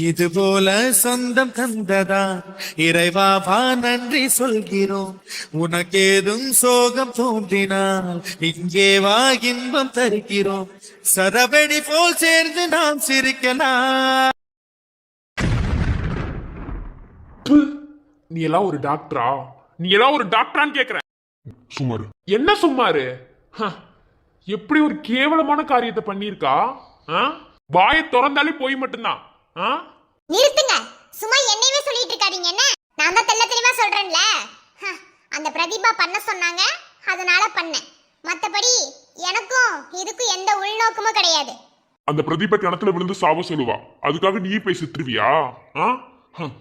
இது போல சொந்தம் தந்ததா இறைவாவா நன்றி சொல்கிறோம். உனக்கேதும் சோகம் தோன்றினால் இங்கே வா இன்பம் தருகிறோம். சரவெடி போல் சேர்ந்து நாம் சிரிக்கலாம். நீ எல்லாம் ஒரு டாக்டரா? நீ எல்லாம் ஒரு டாக்டரான்னு கேக்குறேன். சுமாரு என்ன சும்மாரு? எப்படி ஒரு கேவலமான காரியத்தை பண்ணிருக்கா? வாயை திறந்தாலே போய் மட்டும்தான். நிறுத்துங்க. சும்மா என்னையவே சொல்லிட்டு இருக்காதீங்க. என்ன நான் தான் தெள்ள தெளிவா சொல்றேன்ல. அந்த பிரதீபா பண்ண சொன்னாங்க, அதனால பண்ணேன். மத்தபடி எனக்கும் இதுக்கும் எந்த உள்நோக்கமும் கிடையாது. அந்த பிரதீபா கிணத்துல விழுந்து சாவ சொல்லுவா, அதுக்காக நீ போய் சித்துருவியா?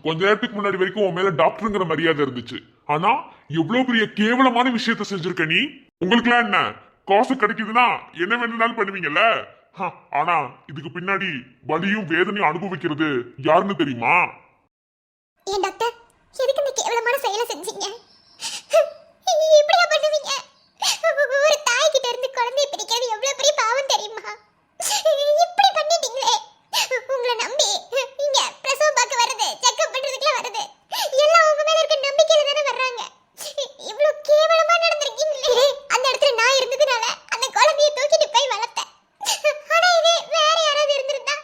கொஞ்ச நேரத்துக்கு முன்னாடி வரைக்கும் உன் மேல டாக்டருங்கிற மரியாதை இருந்துச்சு. ஆனா எவ்வளவு பெரிய கேவலமான விஷயத்த செஞ்சிருக்க நீ. உங்களுக்கு எல்லாம் என்ன காசு கிடைக்குதுன்னா என்ன வேணும்னாலும் பண்ணுவீங்கல்ல. ஆனா இதுக்கு பின்னாடி வலியும் வேதனையும் அனுபவிக்கிறது யாருன்னு தெரியுமா? ஏன் டாக்டர், எதுக்கு இந்த கேவலமான செயலை செஞ்சீங்க? இப்படியா பண்ணுவீங்க? ஒரு தாய் கிட்ட இருந்து குழந்தையை பிரிக்கிறது எவ்வளவு பெரிய பாவம் தெரியுமா? இப்படி பண்ணிட்டீங்களே. உங்களை நம்பி இங்க பிரசவ பார்க்க வருது, செக்அப் பண்றதுக்குலாம் வருது, எல்லாம் உங்க மேல இருக்க நம்பிக்கையில தானே வர்றாங்க. இவ்வளவு கேவலமா நடந்திருக்கீங்களே. அந்த இடத்துல நான் இருந்ததுனால அந்த குழந்தையை தூக்கிட்டு போய் வளர்த்தேன். ஆனா இது வேற யாராவது இருந்திருந்தா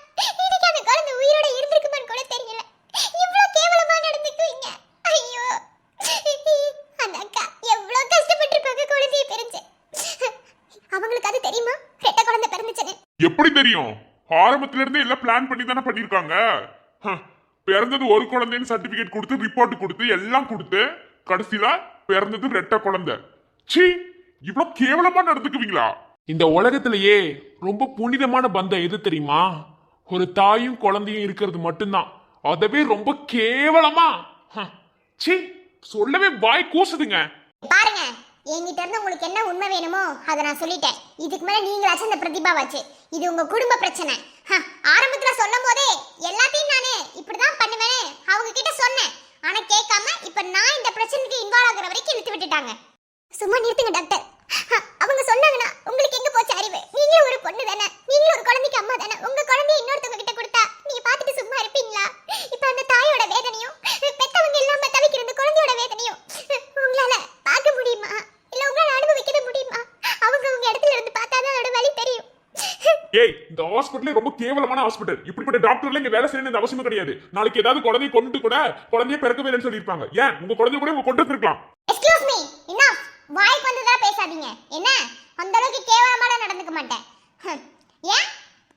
இன்னைக்கு அந்த குழந்தை உயிரோட இருந்திருக்குமான்னு கூட தெரியல. இவ்வளவு கேவலமா நடந்துக்குவீங்க. ஐயோ, அந்த அக்கா எவ்வளவு கஷ்டப்பட்டிருப்பாங்க குழந்தையை பிரிஞ்சு. அவங்களுக்கு அது தெரியுமா ரெட்டை குழந்தை பிறந்துச்சுன்னு? எப்படி தெரியும்? ஆரம்பத்துல இருந்தே எல்லாம் பிளான் பண்ணி தானே பண்ணிருக்காங்க. பிறந்தது ஒரு குழந்தைன்னு சர்டிபிகேட் கொடுத்து ரிப்போர்ட் கொடுத்து எல்லாம் கொடுத்து கடைசியில பிறந்தது ரெட்டை குழந்தை. சீ, இவ்வளவு கேவலமா நடந்துக்குவீங்களா? இந்த உலகத்திலேயே ரொம்ப புனிதமான பந்தம் எது தெரியுமா? ஒரு தாயும் குழந்தையும் இருக்கிறது மட்டும்தான். அதவே ரொம்ப கேவலமா சீ, சொல்லவே வாய் கூசுதுங்க. பாருங்க, என்கிட்ட இருந்து உங்களுக்கு என்ன உண்மை வேணுமோ அதை நான் சொல்லிட்டேன். இதுக்கு மேல நீங்களாச்சும் இந்த பிரதிபாவாச்சு. இது உங்க குடும்ப பிரச்சனை. ஆரம்பத்துல சொல்லும் போதே எல்லாத்தையும் நானே இப்படிதான் பண்ணுவேன்னு அவங்க கிட்ட சொன்னேன். ஆனா கேட்காம இப்ப நான் இந்த பிரச்சனைக்கு இன்வால்வ் ஆகுற வரைக்கும் இழுத்து விட்டுட்டாங்க. சும்மா நிறுத்துங்க டாக்டர். அவங்க சொன்னாங்கன்னா உங்களுக்கு எங்க போச்சு அறிவு? நீங்களும் ஒரு பொண்ணு தானே, நீங்களும் ஒரு குழந்தைக்கு அம்மா தானே. உங்க குழந்தைய இன்னொருத்தவங்க கிட்ட கொடுத்தா நீங்க பாத்துட்டு சும்மா இருப்பீங்களா? இப்ப அந்த தாயோட வேதனையும் பெத்தவங்க இல்லாம தவிக்கிற இந்த குழந்தையோட வேதனையும் உங்களால பார்க்க முடியுமா? இல்ல உங்களால அனுபவிக்க முடியுமா? அவங்க உங்க இடத்துல இருந்து பார்த்தாதான் அதோட வலி தெரியும். ஏய், இந்த ஹாஸ்பிட்டலே ரொம்ப கேவலமான ஹாஸ்பிட்டல். இப்படிப்பட்ட டாக்டர்ல இங்க வேலை செய்யணும் அவசியம் கிடையாது. நாளைக்கு ஏதாவது குழந்தைய கொண்டு கூட குழந்தைய பிறக்கவே இல்லைன்னு சொல்லியிருப்பாங்க. ஏன் உங்க குழந்தைய கூட உங்க கொண்டு வந்திருக்கலாம். Excuse me, enough. வாய்க்கு வந்ததா பேசாதீங்க. என்ன அந்த அளவுக்கு கேவலமா நடந்துக்க மாட்டேன். ஏன்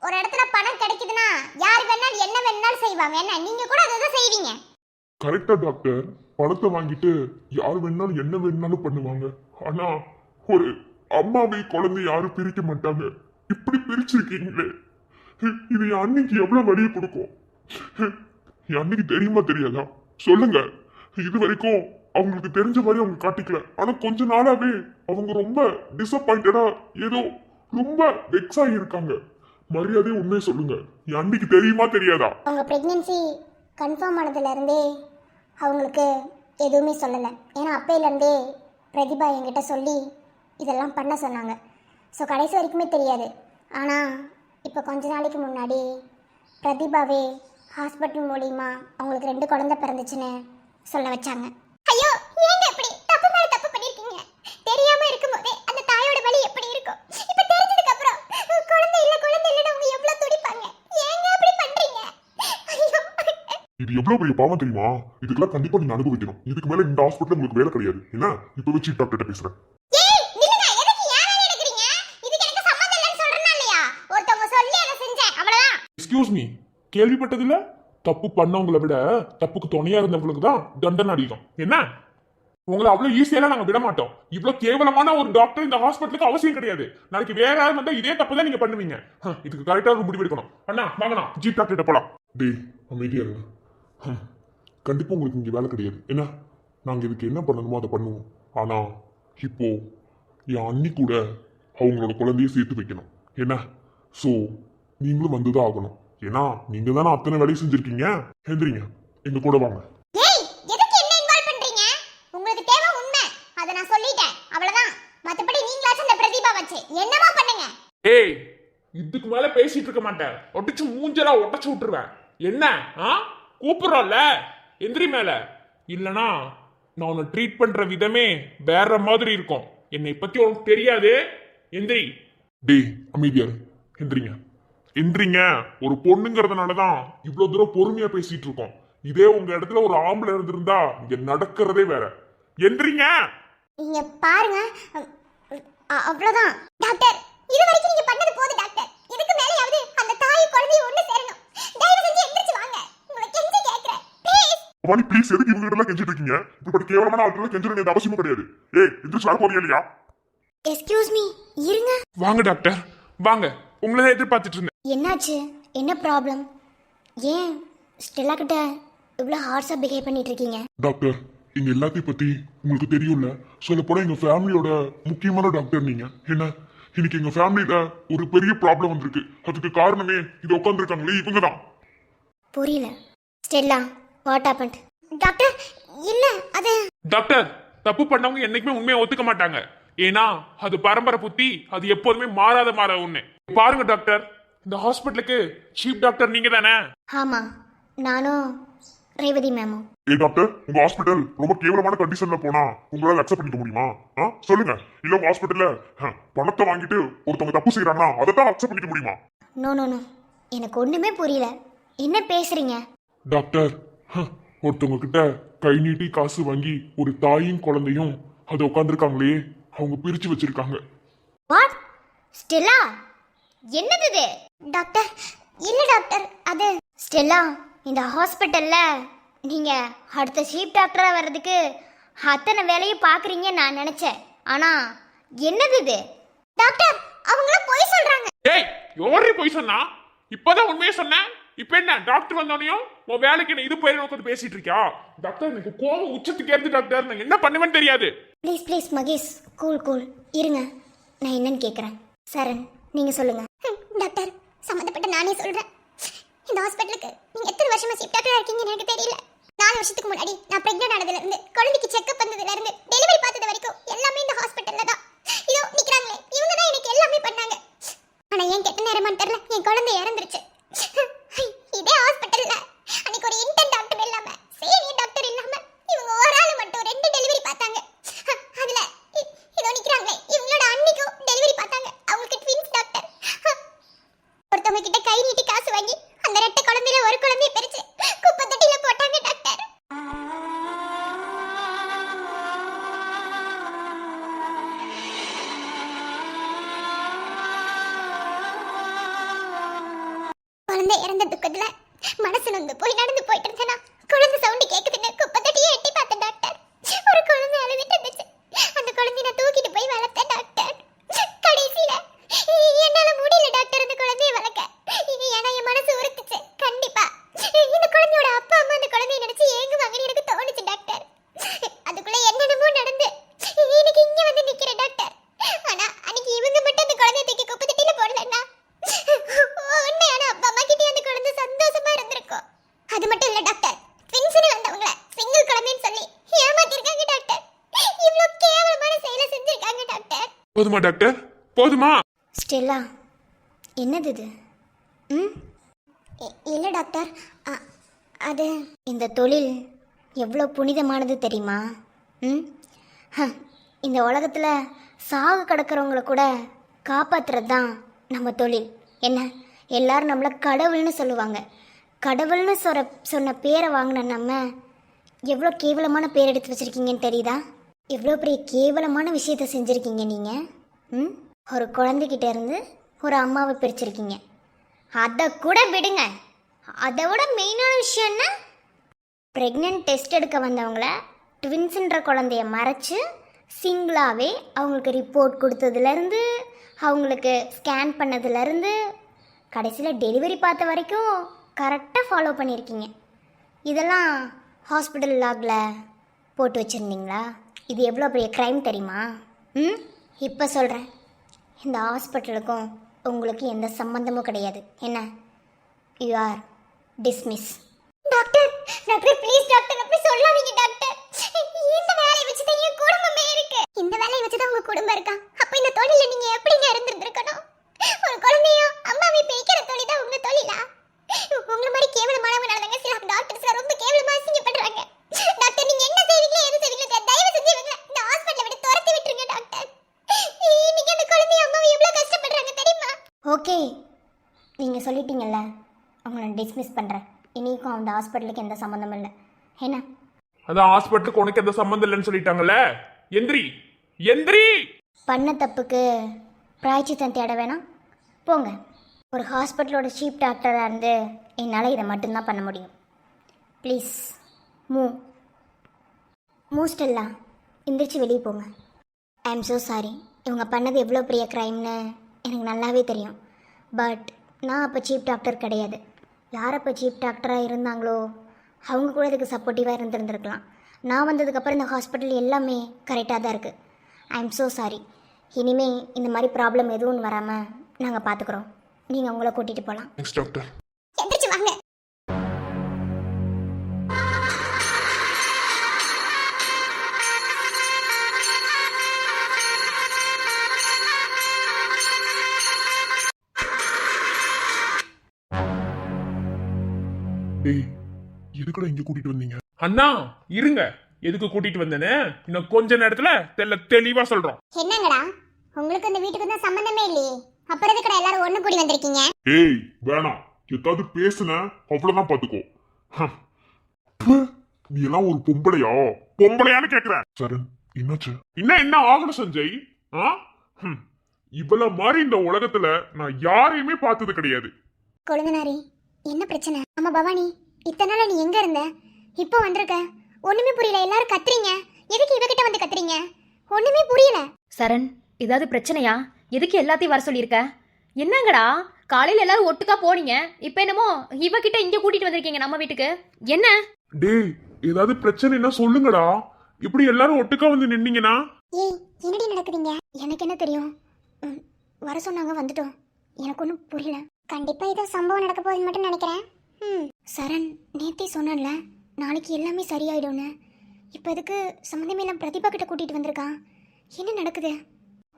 ஒரு இடத்துல பணம் கிடைக்குதுன்னா யார் வேணாலும் என்ன வேணாலும் செய்வாங்க. என்ன நீங்க கூட அதை தான் செய்வீங்க. கரெக்டா டாக்டர், பணத்தை வாங்கிட்டு யார் வேணாலும் என்ன வேணாலும் பண்ணுவாங்க. ஆனா ஒரு அம்மாவை குழந்தை யாரும் பிரிக்க மாட்டாங்க. இப்படி பிரிச்சிருக்கீங்களே, இது என் அன்னைக்கு எவ்வளவு வலியை கொடுக்கும். என் அன்னைக்கு தெரியுமா தெரியாதா சொல்லுங்க. இது வரைக்கும் அவங்களுக்கு தெரிஞ்ச மாதிரி அவங்க காட்டிக்கல. ஆனா கொஞ்ச நாளாவே அவங்க ரொம்ப டிசப்பாயிண்டடா, ஏதோ ரொம்ப வெக்ஸ் ஆகி இருக்காங்க. மரியாதையை உண்மையை சொல்லுங்க, என் அன்னைக்கு தெரியுமா தெரியாதா? அவங்க பிரெக்னன்சி கன்ஃபார்ம் ஆனதுல இருந்தே அவங்களுக்கு எதுவுமே சொல்லலை. ஏன்னா அப்பையிலேருந்தே பிரதிபா என்கிட்ட சொல்லி இதெல்லாம் பண்ண சொன்னாங்க. ஸோ கடைசி வரைக்குமே தெரியாது. ஆனால் இப்போ கொஞ்ச நாளைக்கு முன்னாடி பிரதிபாவே ஹாஸ்பிட்டல் மூலியமா அவங்களுக்கு 2 குழந்தை பிறந்துச்சுன்னு சொல்ல வச்சாங்க. ஐயோ, ஏங்க இப்படி தப்பு மேல தப்பு பண்ணிருக்கீங்க? தெரியாம இருக்கும்போதே அந்த தாயோட வலி எப்படி இருக்கும்? இப்போ தெரிஞ்சதுக்கு அப்புறம் குழந்தை இல்லைன்னு அவங்க எவ்வளவு துடிப்பாங்க. ஏங்க இப்படி பண்றீங்க? ஐயோ, இது எவ்வளவு பெரிய பாவம் தெரியுமா? இதுக்கெல்லாம் கண்டிப்பா நீங்க அனுபவிக்கணும். இதுக்கு மேல இந்த ஹாஸ்பிட்டல் உங்களுக்கு வேலை கிடையாது. என்ன இப்ப வச்சு டாக்டர் பேசுறேன். எக்ஸ்கியூஸ் மீ, கேள்விப்பட்டதில்ல? தப்பு பண்ணவங்களை விட தப்புக்கு துணையா இருந்தவங்களுக்கு தான் தண்டனை அதிகம். என்ன உங்களை அவ்வளவு ஈஸியெல்லாம் நாங்க விட மாட்டோம். இவ்வளவு கேவலமான ஒரு டாக்டர் இந்த ஹாஸ்பிட்டலுக்கு அவசியம் கிடையாது. நாளைக்கு வேற யாரும் வந்தா இதே தப்பு தான் நீங்க பண்ணுவீங்க. இதுக்கு கரெக்டா ஒரு முடிவு எடுக்கணும். அண்ணா வாங்கண்ணா, ஜீப் டாக்டர் போலாம். டேய் அமைதியா இருங்க. கண்டிப்பா உங்களுக்கு இங்க வேலை கிடையாது. என்ன நாங்க இதுக்கு என்ன பண்ணணுமோ அதை பண்ணுவோம். ஆனா இப்போ என் அண்ணி கூட அவங்களோட குழந்தைய சேர்த்து வைக்கணும். என்ன சோ நீங்களும் வந்துதான் ஆகணும். ஏன்னா நீங்க தானே அத்தனை வேலையை செஞ்சிருக்கீங்க. எந்திரிங்க, எங்க கூட வாங்க. ஏய், எதுக்கு என்ன இன்வால்வ் பண்றீங்க? உங்களுக்கு தேவை உண்மை, அத நான் சொல்லிட்டேன். அவ்வளவுதான். மத்தபடி நீங்களாச்சும் இந்த பிரதிபா வச்சு என்னமா பண்ணுங்க. ஏய், இதுக்கு மேல பேசிட்டு இருக்க மாட்டேன். ஒட்டிச்சு மூஞ்சலா ஒட்டச்சு விட்டுருவேன். என்ன கூப்பிடுறோம்ல, எந்திரி மேல. இல்லனா நான் உன்னை ட்ரீட் பண்ற விதமே வேற மாதிரி இருக்கும். என்னை பத்தி உனக்கு தெரியாது. எந்திரி. டேய் அமைதியாரு, எந்திரிங்க எந்திரிங்க. ஒரு பொண்ணுங்கிறதுனாலதான் இவ்வளவு தூரம் பொறுமையா பேசிட்டு இருக்கோம். இதே உங்க இடத்துல ஒரு ஆம்பளை இருந்திருந்தா இங்க நடக்கிறதே வேற. எந்திரிங்க. நீங்க பாருங்க, அவ்வளவுதான் டாக்டர். இது வரைக்கும் நீங்க பண்ணது போதும் டாக்டர். இதுக்கு மேலயாவது அந்த தாய் குழந்தைய ஒண்ணு சேரணும். தயவு செஞ்சு எந்திரிச்சு வாங்க, உங்களை கெஞ்சி கேக்குறேன் ப்ளீஸ். பவானி ப்ளீஸ், எதுக்கு இவங்க கிட்ட எல்லாம் கெஞ்சிட்டு இருக்கீங்க? இப்படி கேவலமான ஆட்கள் கெஞ்ச வேண்டிய அவசியமும் கிடையாது. ஏய் எந்திரிச்சு வர போறியா இல்லையா? எக்ஸ்கியூஸ் மீ, இருங்க. வாங்க டாக்டர் வாங்க, உங்களை எதிர்பார்த்துட்டு இருந்தேன். என்னாச்சு? என்ன ப்ராப்ளம்? ஏன் ஸ்டெல்லா கிட்ட இவ்வளோ ஹார்ஷா பிஹேவ் பண்ணிட்டு இருக்கீங்க? டாக்டர், எங்க எல்லாத்தையும் பத்தி உங்களுக்கு தெரியும்ல. சொல்ல போனா எங்க ஃபேமிலியோட முக்கியமான டாக்டர் நீங்க. என்ன இன்னைக்கு எங்க ஃபேமிலியில ஒரு பெரிய ப்ராப்ளம் வந்திருக்கு. அதுக்கு காரணமே இது உட்காந்துருக்காங்களே இவங்க தான். புரியல. Stella, what happened? டாக்டர், இல்ல அது டாக்டர், தப்பு பண்ணவங்க என்னைக்குமே உண்மையை ஒத்துக்க மாட்டாங்க. ஏன்னா அது பரம்பரை புத்தி, அது எப்போதுமே மாறாத ஒண்ணு. பாருங்க டாக்டர், இந்த ஹாஸ்பிட்டலுக்கு சீஃப் டாக்டர் நீங்க தானே? ஆமா, நானும் ரேவதி மேமும். ஏ டாக்டர், உங்க ஹாஸ்பிட்டல் ரொம்ப கேவலமான கண்டிஷன்ல போனா உங்களால அக்செப்ட் பண்ணிக்க முடியுமா? சொல்லுங்க. இல்ல உங்க ஹாஸ்பிட்டல்ல பணத்தை வாங்கிட்டு ஒருத்தவங்க தப்பு செய்யறாங்கன்னா அதை தான் அக்செப்ட் பண்ணிக்க முடியுமா? நோ நோ நோ, எனக்கு ஒண்ணுமே புரியல. என்ன பேசுறீங்க? டாக்டர், ஒருத்தவங்க கிட்ட கை நீட்டி காசு வாங்கி ஒரு தாயும் குழந்தையும் அது உட்காந்துருக்காங்களே, அவங்க பிரிச்சு வச்சிருக்காங்க. வாட்? ஸ்டெல்லா, என்னது இது? டாக்டர், இல்ல டாக்டர், அது ஸ்டெல்லா, இந்த ஹாஸ்பிட்டல்ல நீங்க அடுத்த சீஃப் டாக்டரா வர்றதுக்கு அத்தனை வேலையும் பாக்குறீங்க நான் நினைச்சேன். ஆனா என்னது இது? டாக்டர், அவங்கள போய் சொல்றாங்க. ஏய், எவரே போய் சொன்னா? இப்பதான் உண்மையை சொன்னேன். இப்ப என்ன டாக்டர் வந்தோனையும் உன் வேலைக்கு என்ன இது போய் உட்காந்து பேசிட்டு இருக்கியா? டாக்டர், எனக்கு கோவம் உச்சத்துக்கு ஏறுது டாக்டர். நான் என்ன பண்ணுவேன்னு தெரியாது. Please please Mahesh, cool cool இருங்க. நான் என்னன்னு கேட்குறேன். சரண், நீங்கள் சொல்லுங்க. டாக்டர், சம்மந்தப்பட்ட நானே சொல்கிறேன். இந்த ஹாஸ்பிட்டலுக்கு நீங்கள் எத்தனை வருஷமா சீஃப் டாக்டராக இருக்கீங்கன்னு எனக்கு தெரியல. 4 வருஷத்துக்கு முன்னாடி நான் ப்ரெக்னென்ட் ஆனதுலேருந்து குழந்தைக்கு செக்அப் வந்ததுலேருந்து டெலிவரி பார்த்தது வரைக்கும் எல்லாமே இந்த ஹாஸ்பிட்டலில் தான். இதோ நிற்கிறாங்களே, இவங்க தான் எனக்கு எல்லாமே பண்ணாங்க. ஆனால் ஏன் கெட்ட நேரமான்னு தெரியல, என் குழந்தை இறந்துருச்சு. இதே ஹாஸ்பிட்டலில் அன்னைக்கு ஒரு இன்டர்ன் டாக்டர் இல்லாமல், சீனியர் டாக்டர் இல்லாமல் இவங்க ஒரு ஆள் மட்டும் 2 டெலிவரி பார்த்தாங்க. அதுல இதோ நிக்கிறாங்களே, இவங்களோட அன்னைக்கும் டெலிவரி பார்த்தாங்க. அவங்களுக்கு ட்வின்ஸ் டாக்டர். ஒருத்தவங்க கிட்ட கை நீட்டி காசு வாங்கி அந்த 2 குழந்தையில ஒரு குழந்தைய பிரிச்சு குப்பை தொட்டியில போட்டாங்க டாக்டர். குழந்தை இறந்த துக்கத்துல மனசு நொந்து போய் நடந்து போயிட்டு இருந்தேனா, குழந்தை சவுண்ட் கேக்குதுன்னு குப்பை தொட்டியை எட்டி பார்த்தேன் டாக்டர். ஒரு குழந்தை அழுதுட்டு இருந்துச்சு. அந்த குழந்தைய நான் தூக்கிட்டு போய் வளர்த்தேன் டாக்டர். கடைசியில என்னால முடியல டாக்டர் அந்த குழந்தைய வளர்க்க. ஏன்னா என் மனசு உறுத்துச்சு. கண்டிப்பா இந்த குழந்தையோட அப்பா அம்மா அந்த குழந்தைய நினைச்சு ஏங்குவாங்கன்னு எனக்கு தோணுச்சு டாக்டர். அதுக்குள்ள என்னென்னமோ நடந்து இன்னைக்கு இங்க வந்து நிக்கிறேன் டாக்டர். ஆனா அன்னைக்கு இவங்க மட்டும் அந்த குழந்தைய தூக்கி குப்பை தொட்டியில போடலன்னா உண்மையான அப்பா அம்மா கிட்டே அந்த குழந்தை சந்தோஷமா இருந்திருக்கும். அது மட்டும் இல்ல டாக்டர், ட்வின்ஸ்னு வந்தவங்கள சிங்கிள் குழந்தைன்னு சொல்லி ஏமாத்திருக்காங்க டாக்டர். இவ்ளோ கேவலமான செயலை செஞ்சிருக்காங்க டாக்டர். போதுமா டாக்டர், போதுமா? ஸ்டெல்லா, என்னது இது? இல்ல டாக்டர், அது இந்த தொழில் எவ்வளோ புனிதமானது தெரியுமா? இந்த உலகத்தில் சாக கிடக்கிறவங்கள கூட காப்பாற்றுறது தான் நம்ம தொழில். என்ன, எல்லாரும் நம்மளை கடவுள்னு சொல்லுவாங்க. கடவுள்னு சொன்ன பேரை வாங்கின நம்ம எவ்வளோ கேவலமான பேர் எடுத்து வச்சுருக்கீங்கன்னு தெரியுதா? எவ்வளோ பெரிய கேவலமான விஷயத்த செஞ்சுருக்கீங்க நீங்கள். ஒரு குழந்தைகிட்ட இருந்து ஒரு அம்மாவை பிரிச்சிருக்கீங்க. அதை கூட விடுங்க, அதை விட மெயினான விஷயம்னா ப்ரெக்னென்ட் டெஸ்ட் எடுக்க வந்தவங்கள ட்வின்ஸுன்ற குழந்தைய மறைச்சு சிங்கிளாகவே அவங்களுக்கு ரிப்போர்ட் கொடுத்ததுலேருந்து, அவங்களுக்கு ஸ்கேன் பண்ணதுலேருந்து, கடைசியில் டெலிவரி பார்த்த வரைக்கும் கரெக்டாக ஃபாலோ பண்ணியிருக்கீங்க. இதெல்லாம் ஹாஸ்பிட்டல் லாகில் போட்டு வச்சுருந்தீங்களா? இது எவ்வளோ பெரிய க்ரைம் தெரியுமா? இப்போ சொல்கிறேன், இந்த ஹாஸ்பிட்டலுக்கும் உங்களுக்கு எந்த சம்மந்தமும் கிடையாது. என்ன, you are dismiss. Doctor, doctor please doctor, அப்படி சொல்லாதீங்க டாக்டர். இந்த வேலையை வச்சு தான் என் குடும்பமே இருக்கு. இந்த வேலையை வச்சு தான் உங்க குடும்பம் இருக்கா? அப்போ இந்த தொழில நீங்க எப்படிங்க இருந்திருக்கணும்? ஒரு குழந்தையோ அம்மாவை பிரிக்கிற தொழில் தான் உங்க தொழிலா? உங்களை மாதிரி கேவலமான நீங்கள் சொல்லிட்டீங்கல்ல, அவங்கள டிஸ்மிஸ் பண்ணுறேன். இனிக்கும் அந்த ஹாஸ்பிட்டலுக்கு எந்த சம்மந்தமும் இல்லை. என்ன? அதான் ஹாஸ்பிட்டலுக்கு உனக்கு எந்த சம்மந்தம் இல்லைன்னு சொல்லிட்டாங்கல்ல. எந்திரி எந்திரி. பண்ண தப்புக்கு பிராய்ச்சித்தம் தேட வேணாம், போங்க. ஒரு ஹாஸ்பிட்டலோட சீஃப் டாக்டராக இருந்து என்னால் இதை மட்டும்தான் பண்ண முடியும். ப்ளீஸ் மூ ஸ்டெல்லா, எந்திரிச்சு வெளியே போங்க. I am so sorry. இவங்க பண்ணது எவ்வளோ பெரிய க்ரைம்னு எனக்கு நல்லாவே தெரியும். பட் நான் அப்போ சீஃப் டாக்டர் கிடையாது. யார் அப்போ சீஃப் டாக்டராக இருந்தாங்களோ அவங்க கூட இதுக்கு சப்போர்ட்டிவாக இருந்திருந்துருக்கலாம். நான் வந்ததுக்கப்புறம் இந்த ஹாஸ்பிட்டல் எல்லாமே கரெக்டாக தான் இருக்குது. I am so sorry. இனிமேல் இந்த மாதிரி ப்ராப்ளம் எதுவும் வராமல் நாங்கள் பார்த்துக்குறோம். நீங்கள் உங்களை கூட்டிகிட்டு போகலாம். Next doctor. எந்திரிச்சு வாங்க. டேய் எதுக்குடா இங்க கூட்டிட்டு வந்தீங்க? அண்ணா இருங்க, எதுக்கு கூட்டிட்டு வந்தேன்னு இன்னும் கொஞ்ச நேரத்துல தெளிவா சொல்றோம். என்னங்கடா, உங்களுக்கு இந்த வீட்டுக்கு தான் சம்பந்தமே இல்லையே, அப்புறம் எதுக்குடா எல்லாரும் ஒண்ணு கூடி வந்திருக்கீங்க? ஏய் வேணாம், ஏதாவது பேசுன அவ்வளவுதான் பாத்துக்கோ. ஹம். ப்பு, நீ எல்லாம் ஒரு பொம்பளையான்னு கேக்குற. சரண் என்னாச்சு? என்ன ஆகணும் சஞ்சய்? இவ்வளவு மாதிரி இந்த உலகத்துல நான் யாரையுமே பார்த்தது கிடையாது. கொழுந்தனாரி, என்ன பிரச்சனை? அம்மா பவானி, இத்தனை நாள் நீ எங்க இருந்த? இப்போ வந்திருக்க, ஒண்ணுமே புரியல. எல்லாரும் கத்துறீங்க, எதுக்கு இவகிட்ட வந்து கத்துறீங்க? ஒண்ணுமே புரியல. சரண், ஏதாவது பிரச்சனையா? எதுக்கு எல்லாத்தையும் வர சொல்லியிருக்க? என்னங்கடா, காலையில எல்லாரும் ஒட்டுக்கா போனீங்க, இப்ப என்னமோ இவகிட்ட இங்க கூட்டிட்டு வந்திருக்கீங்க நம்ம வீட்டுக்கு. என்ன? டேய் ஏதாவது பிரச்சனைனா சொல்லுங்கடா. இப்படி எல்லாரும் ஒட்டுக்கா வந்து நின்னீங்கன்னா? ஏய், என்னடி நடக்குதுங்க? எனக்கு என்ன தெரியும்? வர சொன்னாங்க, வந்துட்டோம். எனக்கு ஒன்றும் புரியல. கண்டிப்பா ஏதோ சம்பவம் நடக்க போகுதுன்னு மட்டும் நினைக்கிறேன். சரண் நேத்தே சொன்னல, நாளைக்கு எல்லாமே சரியாயிடும்னு. இப்போ எதுக்கு சம்மந்தமே பிரதிபா கிட்ட கூட்டிட்டு வந்திருக்கான்? என்ன நடக்குது?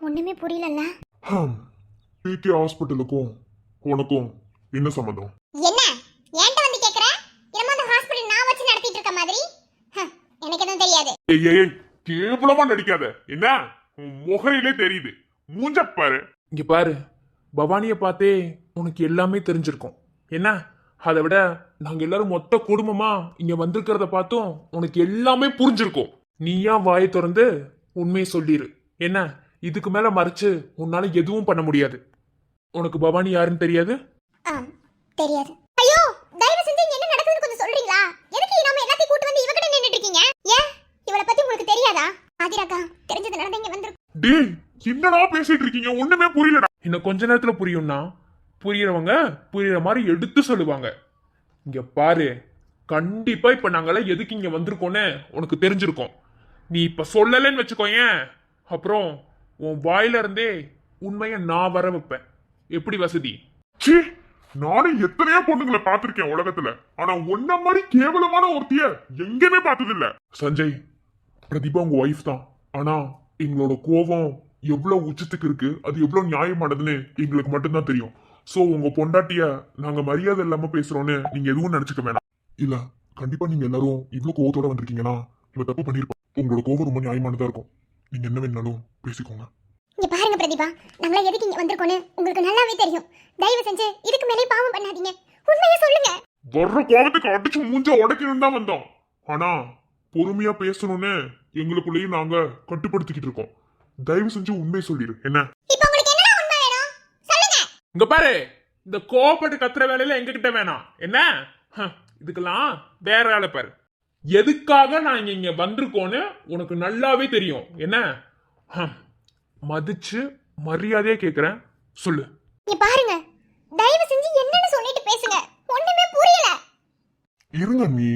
ஒண்ணுமே புரியலல்ல. பிகே ஹாஸ்பிட்டலுக்கும் உனக்கும் என்ன சம்பந்தம்? என்ன ஏன்ட்ட வந்து கேக்குற? என்னமோ அந்த ஹாஸ்பிடல் நான் வச்சு நடத்திட்டு இருக்க மாதிரி. எனக்கு எதுவும் தெரியாது. ஏய் கேவலமா நடிக்காத. என்ன உன் முகரையிலே தெரியுது, மூஞ்ச பாரு. இங்க பாரு, பவானிய பார்த்தே உனக்கு எல்லாமே தெரிஞ்சிருக்கும். என்ன, அதை விட நாங்க எல்லாரும் மொத்த குடும்பமா இங்க வந்திருக்கிறத பார்த்தும் உனக்கு எல்லாமே புரிஞ்சிருக்கும். நீயா வாயை திறந்து உண்மையை சொல்லிரு. என்ன, இதுக்கு மேல மறைச்சு உன்னால எதுவும் பண்ண முடியாது. உனக்கு பவானி யாருன்னு தெரியாது? தெரியாது. ஐயோ, தயவு செஞ்சு என்ன நடக்குதுன்னு கொஞ்சம் சொல்றீங்களா? எதுக்கு நாம எல்லாத்தையும் கூட்டி வந்து இவகிட்ட நின்னுட்டு இருக்கீங்க? ஏன், இவளை பத்தி உங்களுக்கு தெரியாதா? ஆதிராக்கா, தெரிஞ்சது நடந்தீங்க வந்து. டேய் என்னடா பேசிட்டு இருக்கீங்க? ஒண்ணுமே புரியலடா. இன்னும் கொஞ்ச நேரத்துல புரியும்னா, புரியறவங்க புரியற மாதிரி எடுத்து சொல்லுவாங்க. இங்க பாரு, கண்டிப்பா இப்ப நாங்கெல்லாம் எதுக்கு இங்க வந்திருக்கோன்னு உனக்கு தெரிஞ்சிருக்கோம். நீ இப்ப சொல்லலன்னு வச்சுக்கோயேன், அப்புறம் உன் வாயில இருந்தே உண்மையை நான் வர வைப்பேன். எப்படி வசதி? சீ, நானும் எத்தனையோ பொண்ணுங்களை பார்த்திருக்கேன் உலகத்துல, ஆனா ஒன்ன மாதிரி கேவலமான ஒருத்திய எங்கேயுமே பார்த்தது இல்ல. சஞ்சய், பிரதீபா உங்க ஒய்ஃப் தான், ஆனா எங்களோட கோபம் எவ்வளவு உச்சத்துக்கு இருக்கு, அது எவ்வளவு நியாயமானதுன்னு எங்களுக்கு மட்டும்தான் தெரியும். சோ உங்க பொண்டாட்டிய நாங்க மரியாதை இல்லாம பேசுறோம்னு நீங்க எதுவும் நினைச்சுக்க வேணாம். இல்ல, கண்டிப்பா நீங்க எல்லாரும் இவ்வளவு கோவத்தோட வந்திருக்கீங்கன்னா இவ தப்பு பண்ணிருப்பா. உங்களோட கோபம் ரொம்ப நியாயமானதா இருக்கும். நீங்க என்ன வேணாலும் பேசிக்கோங்க. இங்க பாருங்க பிரதீபா, நாங்கள எதுக்கு இங்க வந்திருக்கோன்னு உங்களுக்கு நல்லாவே தெரியும். தயவு செஞ்சு இதுக்கு மேலே பாவம் பண்ணாதீங்க. உண்மையை சொல்லுங்க. வர்ற கோபத்துக்கு அடிச்சு மூஞ்ச உடைக்கணும் தான் வந்தோம். ஆனா பொறுமையா பேசணும்னு எங்களுக்குள்ளேயும் நாங்க கட்டுப்படுத்திக்கிட்டு இருக்கோம். தயவு செஞ்சு உண்மையை சொல்லிடு. என்ன இப்போ உங்களுக்கு என்ன உண்மை வேணும்? சொல்லுங்க. இங்க பாரு, இந்த கோபப்பட்டு கத்துற வேலையில எங்க கிட்ட வேணாம். என்ன, இதுக்கெல்லாம் வேற வேலை பாரு. எதுக்காக நான் இங்க வந்திருக்கோன்னு உனக்கு நல்லாவே தெரியும். என்ன, மதிச்சு மரியாதையா கேக்குறேன், சொல்லு. இங்க பாருங்க, தயவு செஞ்சு என்னன்னு சொல்லிட்டு பேசுங்க. ஒண்ணுமே புரியல. இருங்க, நீ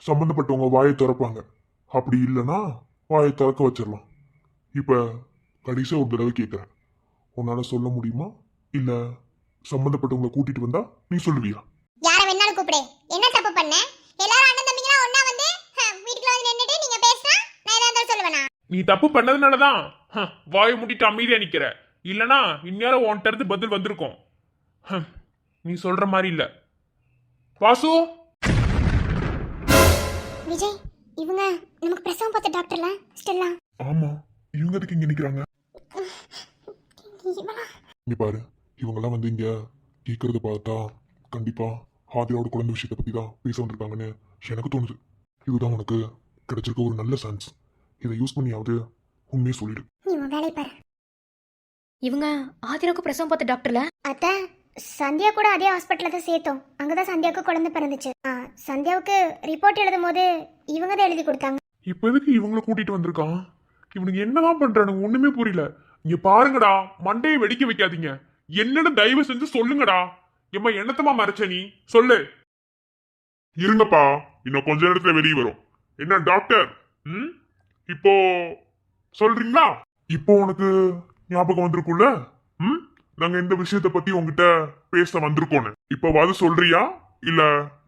சம்பந்தப்பட்டவங்க வாயை திறப்பாங்க. அப்படி இல்லைன்னா வாயை திறக்க வச்சிடலாம். இப்ப கடைசியா ஒரு தடவை கேட்கிறேன், உன்னால சொல்ல முடியுமா? இல்ல சம்பந்தப்பட்டவங்களை கூட்டிட்டு வந்தா நீ சொல்லுவியா? யார வேணாலும் கூப்பிடு. என்ன தப்பு பண்ண? எல்லாரும் அண்ணன் தம்பிங்களா ஒண்ணா வந்து வீட்டுக்குள்ள வந்து நின்னுட்டு நீங்க பேசினா நான் ஏதாவது சொல்லுவேனா? நீ தப்பு பண்ணதுனாலதான் வாயை மூடிட்டு அமைதியா நிக்கிற. இல்லனா இந்நேரம் உன்கிட்ட இருந்து பதில் வந்திருக்கும். நீ சொல்ற மாதிரி இல்ல. வாசு, விஜய், இவங்க நமக்கு பிரசவம் பார்த்த டாக்டர்ல ஸ்டெல்லா. ஆமா, இவங்க எதுக்கு இங்க நிக்கிறாங்க? இவளா? இங்க பாரு, இவங்கெல்லாம் வந்து இங்க கேட்கறத பார்த்தா கண்டிப்பா ஆதிராவோட குழந்தை விஷயத்தை பத்தி தான் பேச வந்திருக்காங்கன்னு எனக்கு தோணுது. இதுதான் உனக்கு கிடைச்சிருக்க ஒரு நல்ல சான்ஸ். இதை யூஸ் பண்ணியாவது உண்மையை சொல்லிடு. நீ உன் வேலையை பாரு. இவங்க ஆதிராவுக்கு பிரசவம் பார்த்த டாக்டர்ல? அத்த, சந்தியா கூட அதே ஹாஸ்பிட்டல்ல தான் சேர்த்தோம். அங்கதான் சந்தியாவுக்கு குழந்தை பிறந்துச்சு. சந்தியாவுக்கு ரிப்போர்ட் எழுதும் போது இவங்க தான் எழுதி கொடுத்தாங்க. இப்ப எதுக்கு இவங்கள கூட்டிட்டு வந்திருக்கான்? இவனுக்கு என்னதான் பண்றானுங்க ஒண்ணுமே புரியல. இங்க பாருங்கடா, மண்டையை வெடிக்க வைக்காதீங்க. என்னன்னு தயவு செஞ்சு சொல்லுங்கடா. எம்மா என்னத்தமா மறைச்ச நீ சொல்லு. இருங்கப்பா, இன்னும் கொஞ்ச நேரத்துல வெளியே வரும். என்ன டாக்டர், இப்போ சொல்றீங்களா? இப்போ உனக்கு ஞாபகம் வந்திருக்கும்ல, நாங்க இந்த விஷயத்த பத்தி உங்ககிட்ட பேச வந்திருக்கோன்னு. இப்பவாது சொல்றியா இல்ல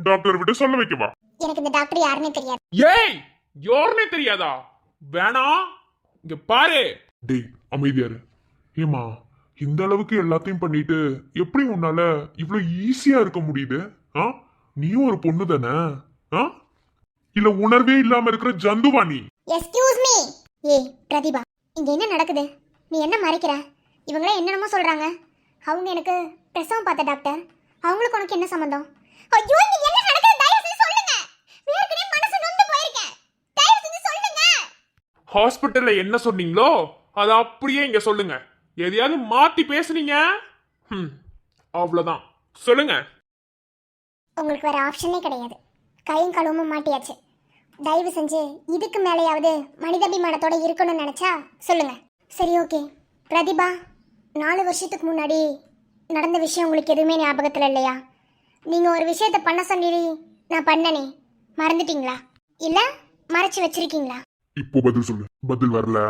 டாக்டர் விட்டு சொல்ல வைக்கவா? எனக்கு இந்த டாக்டர் யாருன்னே தெரியாது. ஏய், யாருனே தெரியாதா? வேணாம், இங்க பாரு. டேய் அமைதியாரு. ஏமா இந்த அளவுக்கு எல்லாத்தையும் பண்ணிட்டு எப்படி உன்னால இவ்வளவு ஈஸியா இருக்க முடியுது? நீயும் ஒரு பொண்ணு தானே? இல்ல உணர்வே இல்லாம இருக்கிற ஜந்துவா நீ? Excuse me. ஏய் பிரதிபா, இங்க என்ன நடக்குது? நீ என்ன மறைக்கிற? இவங்களே என்னென்னமோ சொல்றாங்க. அவங்க எனக்கு பிரசவம் பார்த்த டாக்டர். அவங்களுக்கு உனக்கு என்ன சம்பந்தம்? ஐயோ, இங்க என்ன நடக்குது? தயவு செஞ்சு சொல்லுங்க. வேர்க்கனே மனசு நொந்து போயிருக்கேன். தயவு செஞ்சு சொல்லுங்க. ஹாஸ்பிட்டல்ல என்ன சொன்னீங்களோ அதை அப்படியே இங்க சொல்லுங்க. எதையாவது மாத்தி பேசுனீங்க அவ்வளவுதான். சொல்லுங்க. உங்களுக்கு வேற ஆப்ஷனே கிடையாது. கையும் களவும் மாட்டியாச்சு. தயவு செஞ்சு இதுக்கு மேலேயாவது மனிதாபிமானத்தோட இருக்கணும்னு நினைச்சா சொல்லுங்க. சரி, ஓகே. பிரதிபா, 4 வருஷத்துக்கு முன்னாடி நடந்த விஷயம் உங்களுக்கு எதுவுமே ஞாபகத்தில் இல்லையா? நீங்கள் ஒரு விஷயத்த பண்ண சொல்லி நான் பண்ணனே, மறந்துட்டீங்களா? இல்லை மறைச்சு வச்சிருக்கீங்களா? இப்போ பதில் சொல்லு. பதில் வரல,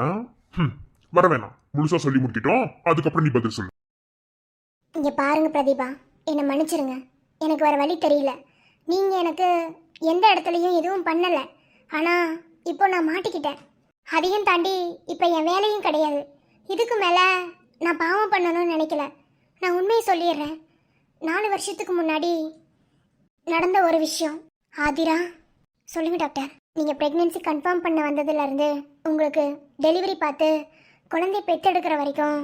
வர வேணாம். முழுசா சொல்லி முடிக்கிட்டோம், அதுக்கப்புறம் நீ பதில் சொல்லு. இங்கே பாருங்க பிரதிபா, என்னை மன்னிச்சிருங்க. எனக்கு வேற வழி தெரியல. நீங்கள் எனக்கு எந்த இடத்துலையும் எதுவும் பண்ணலை. ஆனால் இப்போ நான் மாட்டிக்கிட்டேன். அதையும் தாண்டி இப்போ என் வேலையும் கிடையாது. இதுக்கு மேலே நான் பாவம் பண்ணணும்னு நினைக்கல. நான் உண்மையை சொல்லிடுறேன். 4 வருஷத்துக்கு முன்னாடி நடந்த ஒரு விஷயம். ஆதிரா, சொல்லுங்க டாக்டர். நீங்கள் ப்ரெக்னென்சி கன்ஃபார்ம் பண்ண வந்ததுலேருந்து உங்களுக்கு டெலிவரி பார்த்து குழந்தை பெற்றெடுக்கிற வரைக்கும்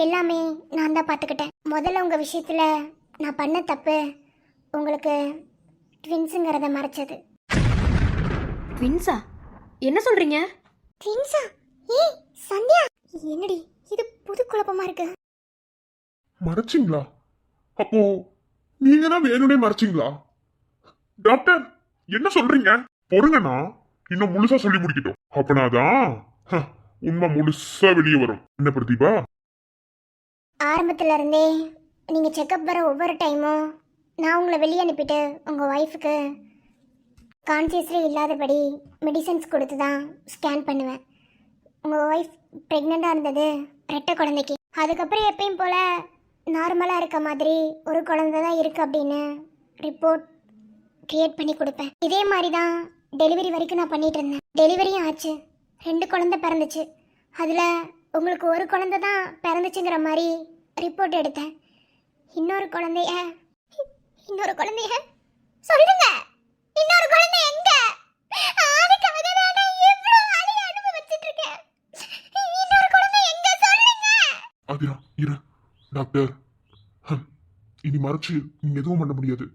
எல்லாமே நான் தான் பார்த்துக்கிட்டேன். முதல்ல உங்கள் விஷயத்தில் நான் பண்ண தப்பு உங்களுக்கு ட்வின்ஸுங்கிறத மறைச்சது. ட்வின்ஸா? என்ன சொல்றீங்க? ட்வின்ஸா? ஏய் சந்தியா, என்னடி இது புது குழப்பமா இருக்கு. மறைச்சிங்களா? அப்போ நீங்க தான் வேணும்னே மறைச்சிங்களா? டாக்டர் என்ன சொல்றீங்க? பொறுங்கண்ணா, இன்னும் முழுசா சொல்லி முடிக்கிட்டோம். அப்பனாதான் உண்மை முழுசா வெளியே வரும். என்ன பிரதீபா? ஆரம்பத்துல இருந்தே நீங்க செக்கப் வர ஒவ்வொரு டைமும் நான் உங்களை வெளியே அனுப்பிட்டு உங்கள் ஒய்ஃபுக்கு கான்சியஸ்லே இல்லாதபடி மெடிசன்ஸ் கொடுத்து தான் ஸ்கேன் பண்ணுவேன். உங்கள் ஒய்ஃப் ப்ரெக்னெண்ட்டாக இருந்தது ரெட்டை குழந்தைக்கு. அதுக்கப்புறம் எப்பயும் போல் நார்மலாக இருக்க மாதிரி ஒரு குழந்தை தான் இருக்குது அப்படின்னு ரிப்போர்ட் க்ரியேட் பண்ணி கொடுப்பேன். இதே மாதிரி தான் டெலிவரி வரைக்கும் நான் பண்ணிகிட்டு இருந்தேன். டெலிவரியும் ஆச்சு, 2 குழந்தை பிறந்துச்சு. அதில் உங்களுக்கு ஒரு குழந்தை தான் பிறந்துச்சுங்கிற மாதிரி ரிப்போர்ட் எடுத்தேன். இன்னொரு குழந்தைய சொல்லுங்க. இன்னொரு குழந்தை எங்க? அதுக்காக தான் நான் இவ்ளோ வலி அனுபவிச்சிட்டு இருக்கேன். இன்னொரு குழந்தை எங்க சொல்லுங்க. ஆதிரா இரு. டாக்டர், இனி மறைச்சு நீங்க எதுவும் பண்ண முடியாது.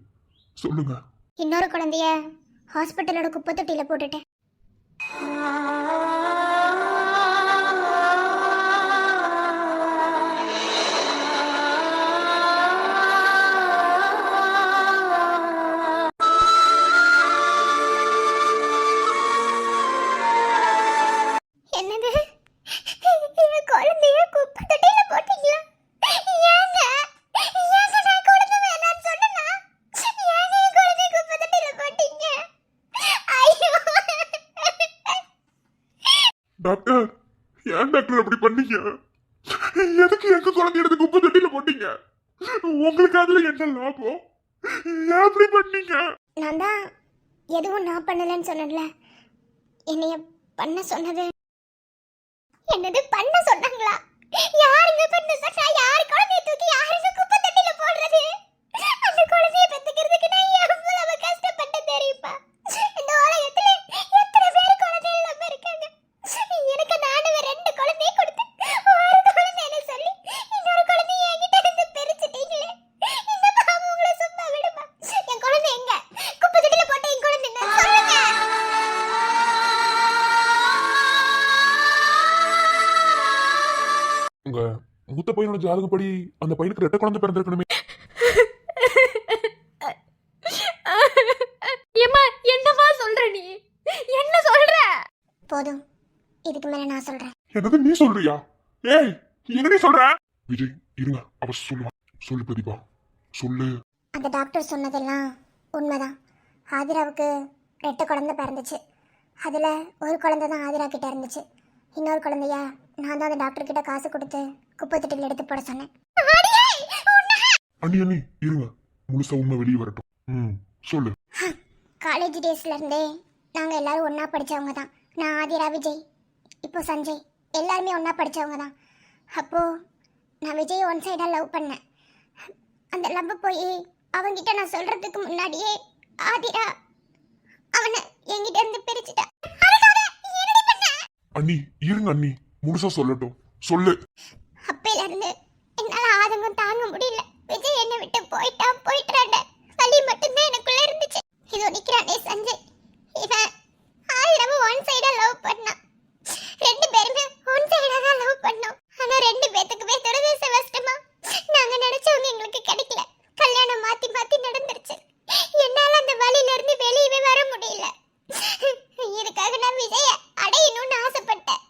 சொல்லுங்க. இன்னொரு குழந்தைய ஹாஸ்பிட்டலோட குப்பை தொட்டியில போட்டுட்டேன். என்னது? என் குழந்தைய குப்பை தொட்டியில போட்டீங்களா? ஏங்க? ஏங்க நான் குழந்தை வேணாம்னு சொன்னேனா? ஏங்க என் குழந்தைய குப்பை தொட்டியில போட்டீங்க? ஐயோ! டாக்டர், ஏன் டாக்டர் அப்படி பண்ணீங்க? எதுக்கு எங்க குழந்தை எடுத்து குப்பை தொட்டியில போட்டீங்க? உங்களுக்கு அதுல என்ன லாபம்? ஏன் அப்படி பண்ணீங்க? நான் தான் எதுவும் நான் பண்ணலன்னு சொன்னேன்ல. என்னைய பண்ண சொன்னது. என்னது பண்ண சொன்னாங்களா? யாருங்க பண்ண சொன்னா? யார் குழந்தைய தூக்கி யாருங்க குப்பை தொட்டியில போடுறது? அந்த குழந்தைய பெத்துக்கிறதுக்கு நான் எவ்வளவு கஷ்டப்பட்டேன் தெரியுமா? இந்த உலகத்துல எத்தனை பேர் குழந்தை இல்லாம இருக்காங்க. எனக்கு நானும் 2 குழந்தைய கொடுத்தேன். ஒரு குழந்தைன்னு சொல்லி இன்னொரு குழந்தைய என்கிட்ட இருந்து பிரிச்சுட்டீங்களே. இந்த மூத்த பையனோட ஜாதகப்படி அந்த பையனுக்கு ரெட்டை குழந்தை பிறந்திருக்கணுமே. ஏம்மா என்னமா சொல்ற நீ? என்ன சொல்ற? போதும், இதுக்கு மேல நான் சொல்றேன். என்னது நீ சொல்றியா? ஏய் என்ன நீ சொல்ற? விஜய் இருங்க, அவ சொல்லுவான். சொல்லு பிரதீபா சொல்லு. அந்த டாக்டர் சொன்னதெல்லாம் உண்மைதான். ஆதிராவுக்கு 2 குழந்தை பிறந்துச்சு. அதில் ஒரு குழந்தை தான் ஆதிரா கிட்ட இருந்துச்சு. இன்னொரு குழந்தையா நான் தான் அந்த டாக்டர் கிட்ட காசு கொடுத்து குப்பை தொட்டியில் எடுத்து போட சொன்னேன். அண்ணி அண்ணி இருங்க, முழுசா உண்மை வெளியே வரட்டும். சொல்லு. காலேஜ் டேஸ்ல இருந்தே நாங்கள் எல்லாரும் ஒன்றா படித்தவங்க தான். நான் ஆதிரா, விஜய், இப்போ சஞ்சய் எல்லாருமே ஒன்றா படித்தவங்க தான். அப்போது நான் விஜய் ஒன் சைடாக லவ் பண்ணேன். அந்த லவ் போய் அவங்கிட்ட நான் சொல்கிறதுக்கு முன்னாடியே ஆதிரா அவனை என்கிட்ட இருந்து பிரிச்சுட்டா. அண்ணி இருங்க அண்ணி, முழுசா சொல்லட்டும். சொல்லு. அப்பையில இருந்து என்னால ஆதங்கம் தாங்க முடியல. விஜய் என்னை விட்டு போயிட்டான் வலி மட்டும்தான் எனக்குள்ள இருந்துச்சு. இதோ நிக்கிறானே சஞ்சய், இவன் ஆயிரமும் ஒன் சைடா லவ் பண்ணான். 2 பேருமே ஒன் சைடா தான் லவ் பண்ணோம். ஆனா 2 பேத்துக்குமே துரதிர்ஷ்டவசமா நாங்க நினைச்சவங்க எங்களுக்கு கிடைக்கல. கல்யாணம் மாத்தி மாத்தி நடந்துருச்சு. என்னால அந்த வலியில இருந்து வெளியவே வர முடியல. இதுக்காக நான் விஜய அடையணும்னு ஆசைப்பட்டேன்.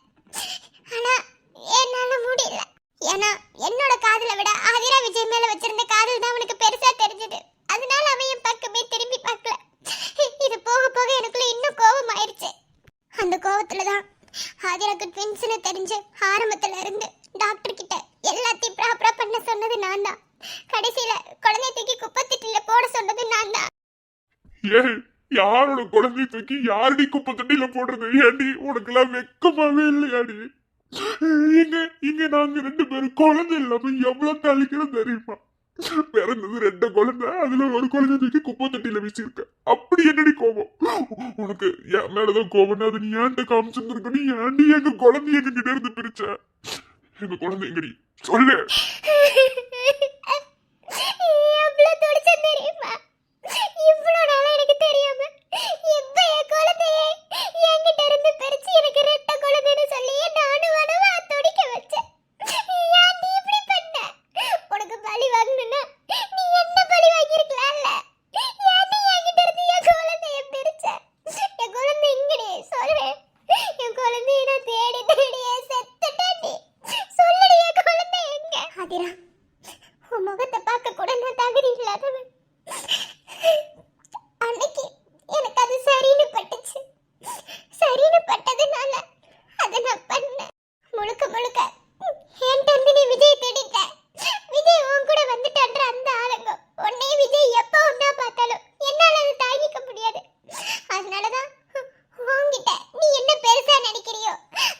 ஆனா என்னால முடியல. ஏன்னா என்னோட காதலை விட ஆதிரா விஜய் மேல வச்சிருந்த காதல் தான் அவனுக்கு பெருசா தெரிஞ்சது. அதனால அவன் என் பக்கமே திரும்பி பார்க்கல. இது போக போக எனக்குள்ள இன்னும் கோபம் ஆயிடுச்சு. அந்த கோபத்துலதான் ஆதிராக்கு ட்வின்ஸ்னு தெரிஞ்சு ஆரம்பத்துல இருந்து டாக்டர் கிட்ட எல்லாத்தையும் ப்ராப்பரா பண்ண சொன்னது நான் தான். கடைசியில குழந்தைய தூக்கி குப்பை தொட்டியில போட சொன்னது நான் தான். ஏய் யாரோட குழந்தை தூக்கி யாரடி குப்பை தொட்டியில போடுறது? ஏடி உனக்கு எல்லாம் வெக்கமாவே இல்லையாடி? இங்க இங்க நாங்க 2 பேரும் குழந்தை இல்லாம எவ்வளவு தள்ளிக்கிறோம் தெரியுமா? பிறந்தது 2 குழந்தை, அதுல ஒரு குழந்தை தூக்கி குப்பை தொட்டியில வச்சிருக்க. அப்படி என்னடி கோபம் உனக்கு? என் மேலதான் கோபம். அது நீ ஏன்ட்ட காமிச்சிருந்திருக்க. நீ ஏன்டி எங்க குழந்தைய எங்க கிட்ட இருந்து பிரிச்ச? எங்க குழந்தை எங்கடி சொல்லு. எவ்வளவு துடிச்சேன் தெரியுமா? இவ்வளவு நாளா எனக்கு தெரியாம இப்ப என் குழந்தைய என்கிட்ட இருந்து பிரிச்சு எனக்கு 2 குழந்தைன்னு சொல்லி நானும் வனவா துடிக்க வச்சேன். ஏன் நீ இப்படி பண்ண? உனக்கு பலி வாங்கணும்னா நீ என்ன பலி வாங்கியிருக்கலாம்ல? ஏன் நீ என்கிட்ட இருந்து என் குழந்தைய பிரிச்ச? என் குழந்தை எங்கடி சொல்லு. என் குழந்தைய நான் தேடி தேடியே செத்துட்டேன். சொல்லுடி, என் குழந்தை எங்க? ஆதிரா, உன் முகத்தை பார்க்க கூட நான் தகுதி இல்லாதவன். அன்னைக்கு எனக்கு அது சரின்னு பட்டுச்சு. சரின்னு பட்டதுனால அதை நான் பண்ணேன். முழுக்க முழுக்க என்கிட்ட இருந்து நீ விஜய் தேடிட்ட. விஜய் உன் கூட வந்துட்டான்ற அந்த ஆளுங்க உன்னை விஜய் எப்போ ஒன்னா பார்த்தாலும் என்னால அதை தாங்கிக்க முடியாது. அதனாலதான் உன்கிட்ட நீ என்ன பெருசா நினைக்கிறியோ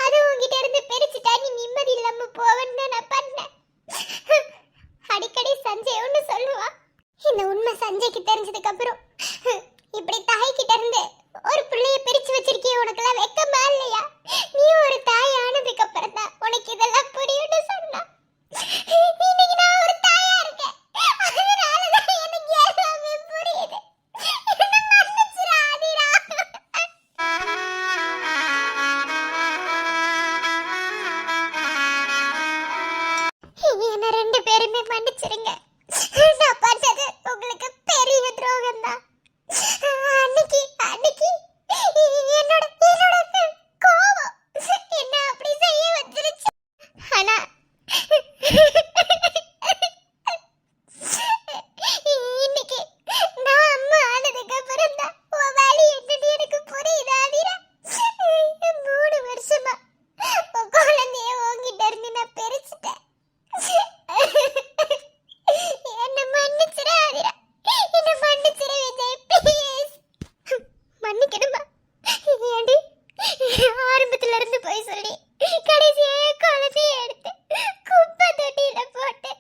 அது உன்கிட்ட இருந்து பிரிச்சுட்டா நீ நிம்மதி இல்லாம போவன்னு தான் நான் பண்ணேன். அடிக்கடி சஞ்சய் ஒன்னு சொல்லுவா. இந்த உண்மை சஞ்சய்க்கு தெரிஞ்சதுக்கு அப்புறம் இப்படி தாய் கிட்ட இருந்து ஒரு பிள்ளைய பிரிச்சு வச்சிருக்கிய உனக்கெல்லாம் வெக்கமா இல்லையா? நீ ஒரு தாய் ஆனதுக்கு அப்புறம் தான் உனக்கு இதெல்லாம் புரியும்னு சொன்னா. இன்னைக்கு நான் ஒரு தாயா இருக்கேன். அதனாலதான் எனக்கு எல்லாமே புரியுது. என்னை மன்னிச்சிரு ஆதிரா. என்ன 2 பேருமே மன்னிச்சிருங்க. நான் பண்ணது உங்களுக்கு பெரிய துரோகம் தான். அன்னைக்கு என்னோட கோபம் என்ன அப்படி செய்ய வச்சிருச்சு. ஆனா இன்னைக்கு நான் அம்மா ஆனதுக்கு அப்புறம் தான் உன் வலி என்னன்னு எனக்கு புரியுது ஆதிரா. 3 வருஷமா உன் குழந்தைய உன்கிட்ட இருந்து நான் பிரிச்சுட்டேன். என்ன மன்னிச்சிரு ஆதிரா. என்ன மன்னிச்சிரு விஜய் ப்ளீஸ். மன்னிக்கணுமா? ஏண்டி ஆரம்பத்துல இருந்து போய் சொல்லி கடைசியா குழந்தைய எடுத்து குப்பை தொட்டியில போட்டு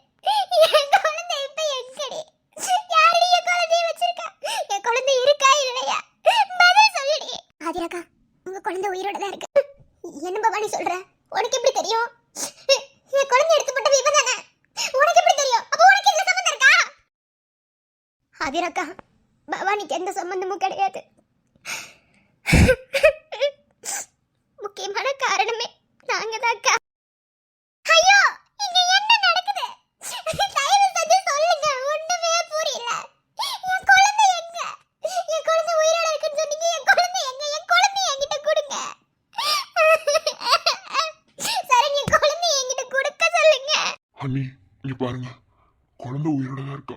என் குழந்தை இப்ப எங்கடி? யாரடி என் குழந்தைய வச்சிருக்கா? என் குழந்தை இருக்கா இல்லையா? பதில் சொல்லுடி. ஆதிராக்கா, உங்க குழந்தை உயிரோட தான் இருக்கு. என்ன பவானி சொல்ற? உனக்கு எப்படி தெரியும்? என் குழந்தை எடுத்து போட்டது இவ தானே. உனக்கு எப்படி தெரியும்? அப்ப உனக்கு இதுல சம்பந்தம் இருக்கா? ஆதிராக்கா, பவானிக்கு எந்த சம்பந்தமும் கிடையாது. முக்கியமான காரணமே நாங்க தான். ஐயோ, இங்க என்ன அண்ணி இங்க பாருங்க, குழந்தை உயிரோட தான் இருக்கா.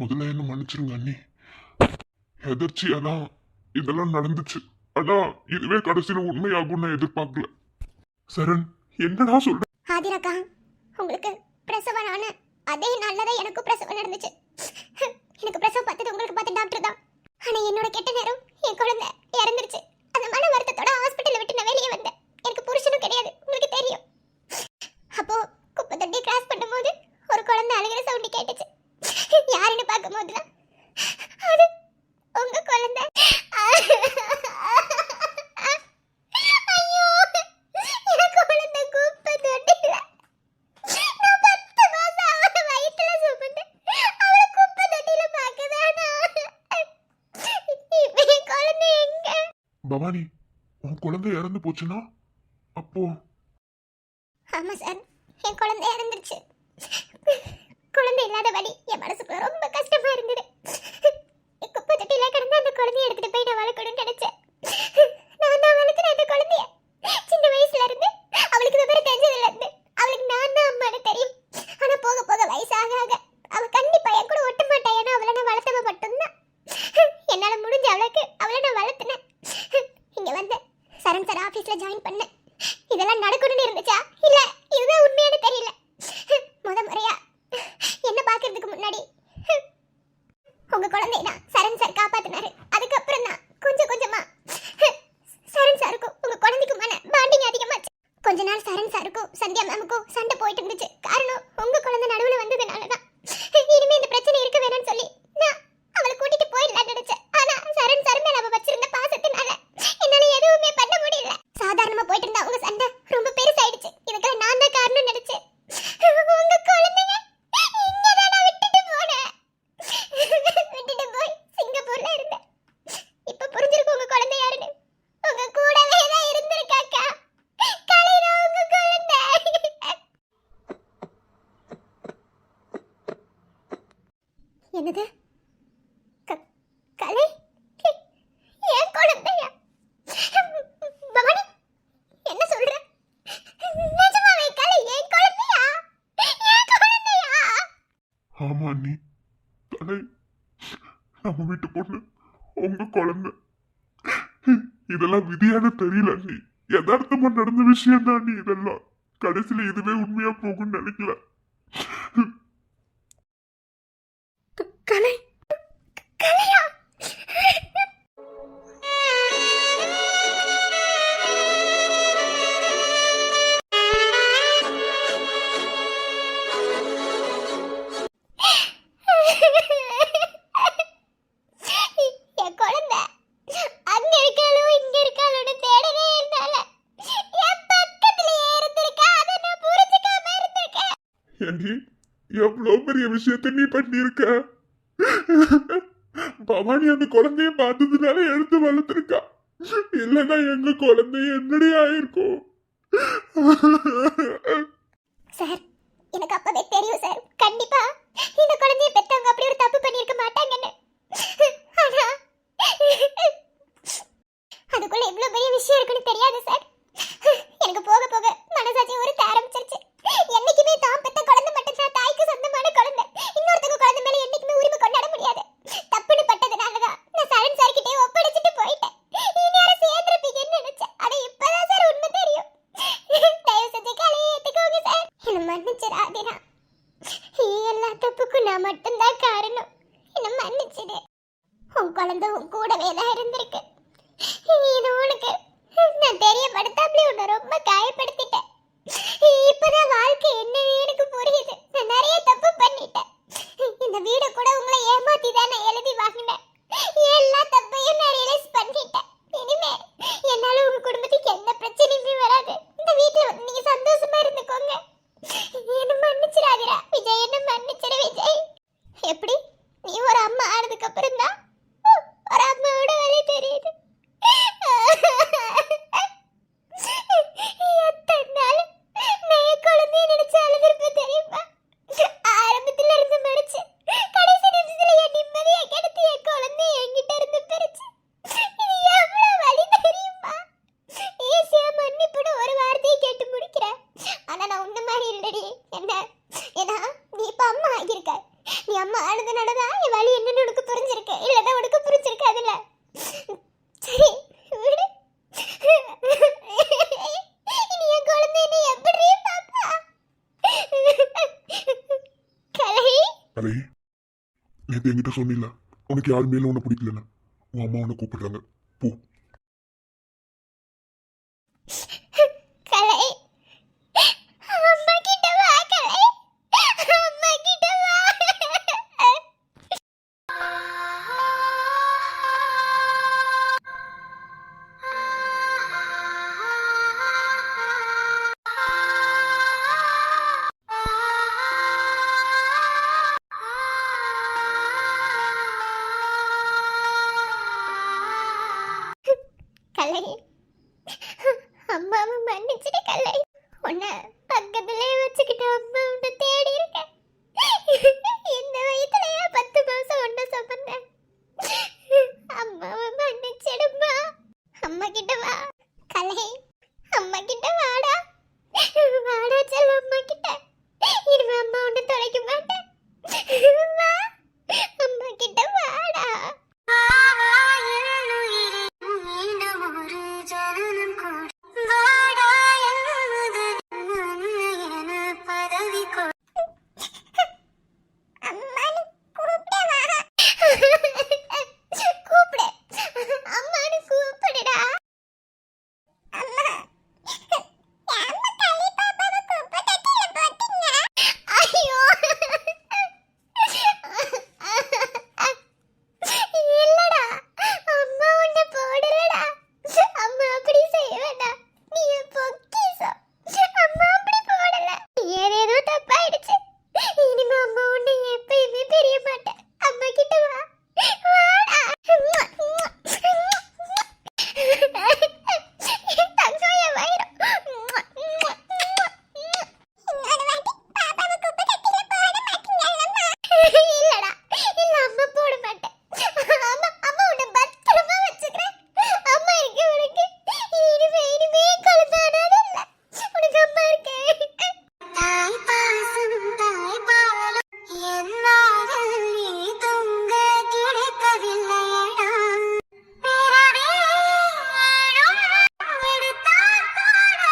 முதல்ல என்ன மன்னிச்சிருங்க அண்ணி. எதர்ச்சியா தான் இதெல்லாம் நடந்துச்சு. ஆனா இதுவே கடைசியில உண்மையாகும் நான் எதிர்பார்க்கல. சரண், என்னடா சொல்ற? ஆதிராக்கா, உங்களுக்கு பிரசவம் ஆன அதே நாள்லதான் எனக்கும் பிரசவம் நடந்துச்சு. எனக்கு பிரசவம் பார்த்தது உங்களுக்கு பார்த்த டாக்டர் தான். ஆனா என்னோட கெட்ட நேரம் என் குழந்தை இறந்துருச்சு. அந்த மன வருத்தத்தோட ஹாஸ்பிட்டல்ல விட்டு நான் வெளியே வந்தேன். எனக்கு புருஷனும் கிடையாது, உங்களுக்கு தெரியும். அப்போ குப்பை தொட்டி கிராஸ் பண்ணும்போது ஒரு குழந்தை அழுகிற சவுண்ட் கேட்டுச்சு. யாருன்னு பார்க்கும்போது தான் அது உங்க குழந்தை. ஐயோ, என் குழந்தை குப்பை தொட்டில. நான் 10 மாசம் அவளை வயித்துல சுமந்து அவளை குப்பை தொட்டில பார்க்கதானா? இப்ப என் குழந்தை எங்க? பவானி, உன் குழந்தை இறந்து போச்சுன்னா அப்போ ஆமா சார், என் குழந்தை இறந்துருச்சு. குழந்தை இல்லாத வழி என் மனசுக்குள்ள ரொம்ப கஷ்டமா இருந்தது. குப்பை தொட்டில கிடந்து அந்த குழந்தைய எடுத்துட்டு போய் நான் வளர்க்கணும்னு நினைச்சேன். நான் தான் வளர்க்குறேன் அந்த குழந்தைய. சின்ன வயசுல இருந்து அவளுக்கு விவரம் தெரிஞ்சதுல இருந்து அவளுக்கு நான் தான் அம்மானு தெரியும். ஆனா போக போக வயசாக ஆக அவ கண்டிப்பா என் கூட ஒட்ட மாட்டா. ஏன்னா அவளை நான் வளர்த்தவ மட்டும்தான். என்னால முடிஞ்ச அவளுக்கு அவளை நான் வளர்த்துனேன். இங்க வந்து சரண் சார் ஆபீஸ்ல ஜாயின் பண்ணேன். இதெல்லாம் நடக்கணும்னு இருந்துச்சா இல்ல இதுதான் உண்மையான தெரியல. முறையா என்ன பாக்குறதுக்கு முன்னாடி உங்க குழந்தைய தான் சரண் சார் காப்பாத்தினாரு. அதுக்கப்புறம் தான் கொஞ்சம் கொஞ்சமா சரண் சாருக்கும் உங்க குழந்தைக்குமான பாண்டிங் அதிகமாச்சு. கொஞ்ச நாள் சரண் சாருக்கும் சந்தியா மேமுக்கும் சண்டை போயிட்டு இருந்துச்சு. காரணம் உங்க குழந்தை நடுவுல வந்ததுனாலதான். இனிமே இந்த பிரச்சனை இருக்க வேணும்னு சொல்லி நான் அவளை கூட்டிட்டு போயிடலாம்னு நினைச்சேன். ஆனா சரண் சார் மேல அவ வச்சிருந்த பாசத்தினால என்னால எதுவுமே பண்ண முடியல. சாதாரணமா போயிட்டு இருந்தா உங்க சண்டை ரொம்ப பெருசாயிடுச்சு. இதுக்கெல்லாம் நான் தான் காரணம் நினைச்சேன். உங்க குழந்தைங்க இங்கதான் நான் விட்டுட்டு போனேன். விட்டுட்டு போய் சிங்கப்பூர்ல இருந்தேன். இப்ப புரிஞ்சிருக்கு உங்க குழந்தை யாருன்னு. உங்க கூடவே தான் இருந்திருக்காக்கா. கலைனா உங்க குழந்தை. என்னது? கலை என் குழந்தையா? பவானி, என்ன சொல்ற? நிஜமாவே கலை என் குழந்தையா? என் குழந்தையா? ஆமா அண்ணி, கலை நம்ம வீட்டு பொண்ணு, உங்க குழந்தை. இதெல்லாம் விதியான தெரியல அண்ணி. யதார்த்தமா நடந்த விஷயம் தான் அண்ணி இதெல்லாம். கடைசியில இதுவே உண்மையா போகும்னு நினைக்கல. கலை கலையா? என் குழந்தை அங்க இருக்காளோ இங்க இருக்காளோன்னு தேடவே இருந்தால என் பக்கத்துலயே இருந்திருக்கா. அதை நான் புரிஞ்சுக்காம இருந்திருக்கேன். ஏண்டி, எவ்வளவு பெரிய விஷயத்த நீ பண்ணிருக்க. பவானி அந்த குழந்தைய பார்த்ததுனால எடுத்து வளர்த்துருக்கா. இல்லைன்னா எங்க குழந்தைய என்னடி ஆயிருக்கும். சார், எனக்கு அப்பவே தெரியும் சார், கண்டிப்பா இந்த குழந்தைய பெத்தவங்க அப்படி ஒரு தப்பு பண்ணிருக்க மாட்டாங்கன்னு. ஆனா அதுக்குள்ள இவ்வளவு பெரிய விஷயம் இருக்குன்னு தெரியாது சார். எனக்கு போக போக மனசாட்சி ஒரு ஆரம்பிச்சிருச்சு. என்னைக்குமே தான் பெத்த குழந்தை மட்டும் தான் தாய்க்கு சொந்தமான குழந்தை. இன்னொருத்தங்க குழந்தை மேல என்னைக்குமே உரிமை கொண்டாட முடியாது. தப்புன்னு பட்டதுனாலதான் நான் சரண் சார் கிட்டே ஒப்படைச்சிட்டு போயிட்டேன். இந்நேரம் சேர்ந்துருப்பீங்கன்னு நினைச்சேன். ஆனா இப்பதான் சார் உண்மை தெரியும். தயவு செஞ்சு கலையை ஏத்துக்கோங்க சார். என்ன மன்னிச்சிடாதீரா. எல்லா தப்புக்கும் நான் மட்டும்தான் காரணம். என்ன மன்னிச்சிடு. உன் குழந்தை உன் கூடவே தான் இருந்திருக்கு. இது உனக்கு நான் தெரியப்படுத்தாமலே உன்னை ரொம்ப காயப்படுத்திட்டேன். இப்பதான் வாழ்க்கை என்னன்னு எனக்கு புரியுது. நான் நிறைய தப்பு பண்ணிட்டேன். இந்த வீடு கூட உங்களை ஏமாத்தி தான் நான் எழுதி வாங்கினேன். எல்லா தப்பையும் நான் ரியலைஸ் பண்ணிட்டேன். இனிமே என்னால உங்க குடும்பத்துக்கு எந்த பிரச்சனையுமே வராது. இந்த வீட்டுல வந்து நீங்க சந்தோஷமா இருந்துக்கோங்க. என்ன மன்னிச்சிடாதீரா விஜய், என்ன மன்னிச்சிடு விஜய். எப்படி நீ ஒரு அம்மா ஆனதுக்கு அப்புறம் தான் ஒரு அம்மாவோட வழி தெரியுது. எத்தனை நாள் நான் என் குழந்தைய நினைச்சு அழுதுருப்பேன் தெரியுமா? ஆரம்பத்துல இருந்து மறைச்சு கடைசி நிமிஷத்துல என் நிம்மதியை கெடுத்து என் நேத்து என்கிட்ட சொன்னில உனக்கு யாரு மேல உன்னை பிடிக்கலன்னு, உன் அம்மா உன்னை கூப்பிடுறாங்க, போ. கலை அம்மா கிட்ட வா கலை, அம்மா கிட்ட வா. கலை அம்மாவை மன்னிச்சிடு கலை, உன்னை பக்கத்திலே வச்சுக்கிட்டு அம்மா உன்னை தேடி இருக்கேன். இந்த வயசுலயே 10 மாசம் ஒன்ன சுமந்தேன். அம்மாவை மன்னிச்சிடுமா. அம்மா கிட்ட வா கலை, அம்மா கிட்ட வாடா, வாடா செல்ல அம்மா கிட்ட. இனிமே அம்மா உன்னை தொலைக்க மாட்டேன். வா அம்மா கிட்ட வாடா. கூப்பிடு, அம்மானு கூப்பிடுடா. அம்மா ஐயோ இல்லடா, அம்மா உன்னை போடலடா. அம்மா அப்படி செய்ய வேண்டாம், நீ என் பொக்கிஷம். அம்மா அப்படி போடல, ஏதேதோ தப்பாயிடுச்சு. இனிமே அம்மா உன்னை எப்பயுமே தெரிய மாட்டேன். அம்மா கிட்ட வா, வாடா. தங்கம் என் வயிறு. இல்லடா, இல்ல அம்மா போட மாட்டேன். அம்மா அம்மா உன்னை பத்திரமா வச்சுக்கிறேன். அம்மா இருக்கு உனக்கு. இனிமே கழுதானது இல்ல, உனக்கு அம்மா இருக்கு. தாய் பாசம் தாய் பாலம் என்னாலும் நீ தூங்க கிடைக்கவில்லையடா. பிறவே எடுத்தால் கூட